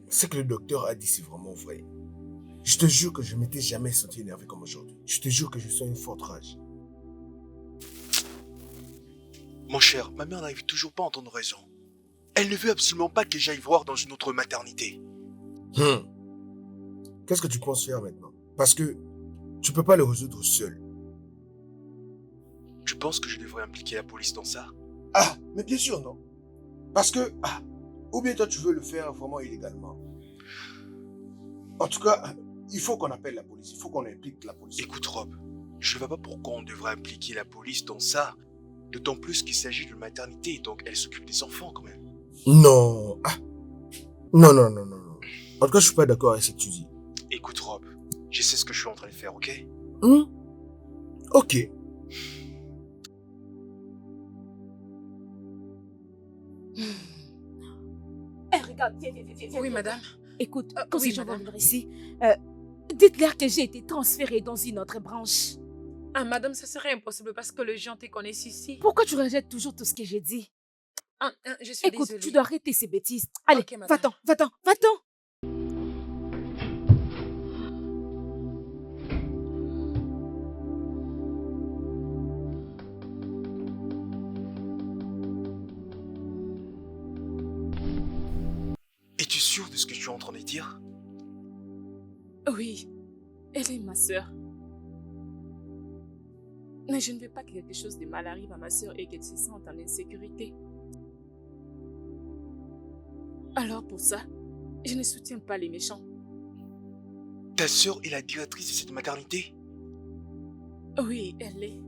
Ce que le docteur a dit, c'est vraiment vrai. Je te jure que je ne m'étais jamais senti énervé comme aujourd'hui. Je te jure que je sens une forte rage. Mon cher, ma mère n'arrive toujours pas à entendre raison. Elle ne veut absolument pas que j'aille voir dans une autre maternité. Qu'est-ce que tu penses faire maintenant? Parce que tu peux pas le résoudre seul. Tu penses que je devrais impliquer la police dans ça? Ah, mais bien sûr non. Parce que, ou bien toi tu veux le faire vraiment illégalement. En tout cas, il faut qu'on appelle la police, il faut qu'on implique la police. Écoute Rob, je ne vois pas pourquoi on devrait impliquer la police dans ça. D'autant plus qu'il s'agit d'une maternité, donc elle s'occupe des enfants quand même. Non. Non. En tout cas, je suis pas d'accord avec ce que tu dis. Écoute Rob, je sais ce que je suis en train de faire, ok? Ok. Regarde, viens. Oui, madame. Écoute, quand oui, ces gens vont madame. venir ici, dites-leur que j'ai été transférée dans une autre branche. Ah, madame, ça serait impossible parce que les gens te connaissent ici. Pourquoi tu rejettes toujours tout ce que j'ai dit? Je suis Écoute, désolée. tu dois arrêter ces bêtises. Allez, Ok, madame. va-t'en. Es-tu sûr de ce que tu es en train de dire? Oui, elle est ma sœur. Mais je ne veux pas que quelque chose de mal arrive à ma sœur et qu'elle se sente en insécurité. Alors pour ça, je ne soutiens pas les méchants. Ta sœur est la directrice de cette maternité? Oui, elle l'est.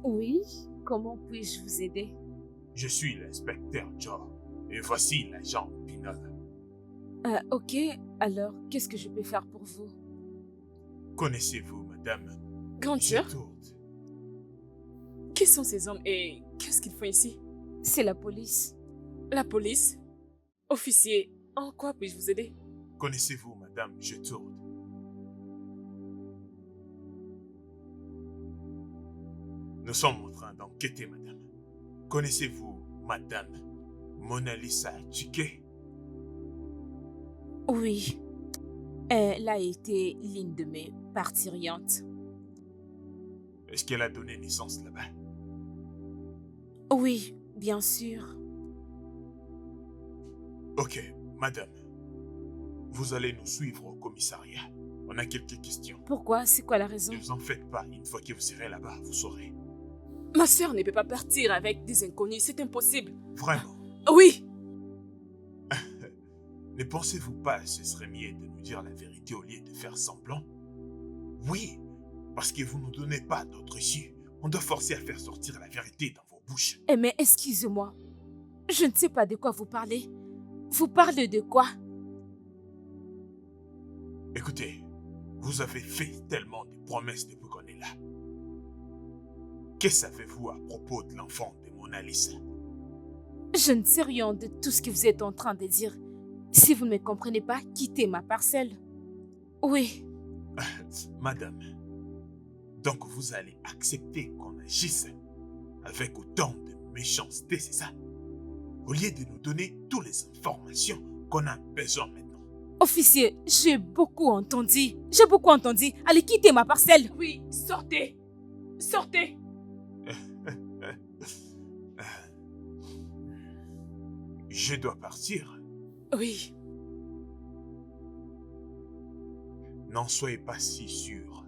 Oui, comment puis-je vous aider? Je suis l'inspecteur Joe et voici l'agent Pinol. Ok, alors qu'est-ce que je peux faire pour vous? Connaissez-vous madame Grande sœur, Gertrude? qui sont ces hommes et qu'est-ce qu'ils font ici? C'est la police. La police? Officier, en quoi puis-je vous aider? Connaissez-vous madame Gertrude? Nous sommes en train d'enquêter, madame. Connaissez-vous madame Mona Lisa Chike? Oui, elle a été l'une de mes parturientes. Est-ce qu'elle a donné naissance là-bas? Oui, bien sûr. Ok, madame. Vous allez nous suivre au commissariat. On a quelques questions. Pourquoi? C'est quoi la raison? Ne vous en faites pas. Une fois que vous serez là-bas, vous saurez. Ma sœur ne peut pas partir avec des inconnus, c'est impossible. Vraiment? Oui! Ne pensez-vous pas que ce serait mieux de nous dire la vérité au lieu de faire semblant? Oui, parce que vous ne nous donnez pas d'autre issue. On doit forcer à faire sortir la vérité dans vos bouches. Eh mais excusez-moi, je ne sais pas de quoi vous parlez. Vous parlez de quoi? Écoutez, vous avez fait tellement de promesses depuis qu'on est là. Que savez-vous à propos de l'enfant de Mona Lisa? Je ne sais rien de tout ce que vous êtes en train de dire. Si vous ne me comprenez pas, quittez ma parcelle. Oui. Madame, donc vous allez accepter qu'on agisse avec autant de méchanceté, c'est ça? Au lieu de nous donner toutes les informations qu'on a besoin maintenant. Officier, j'ai beaucoup entendu. Allez, quittez ma parcelle. Oui, sortez. Sortez. Je dois partir. Oui. N'en soyez pas si sûr.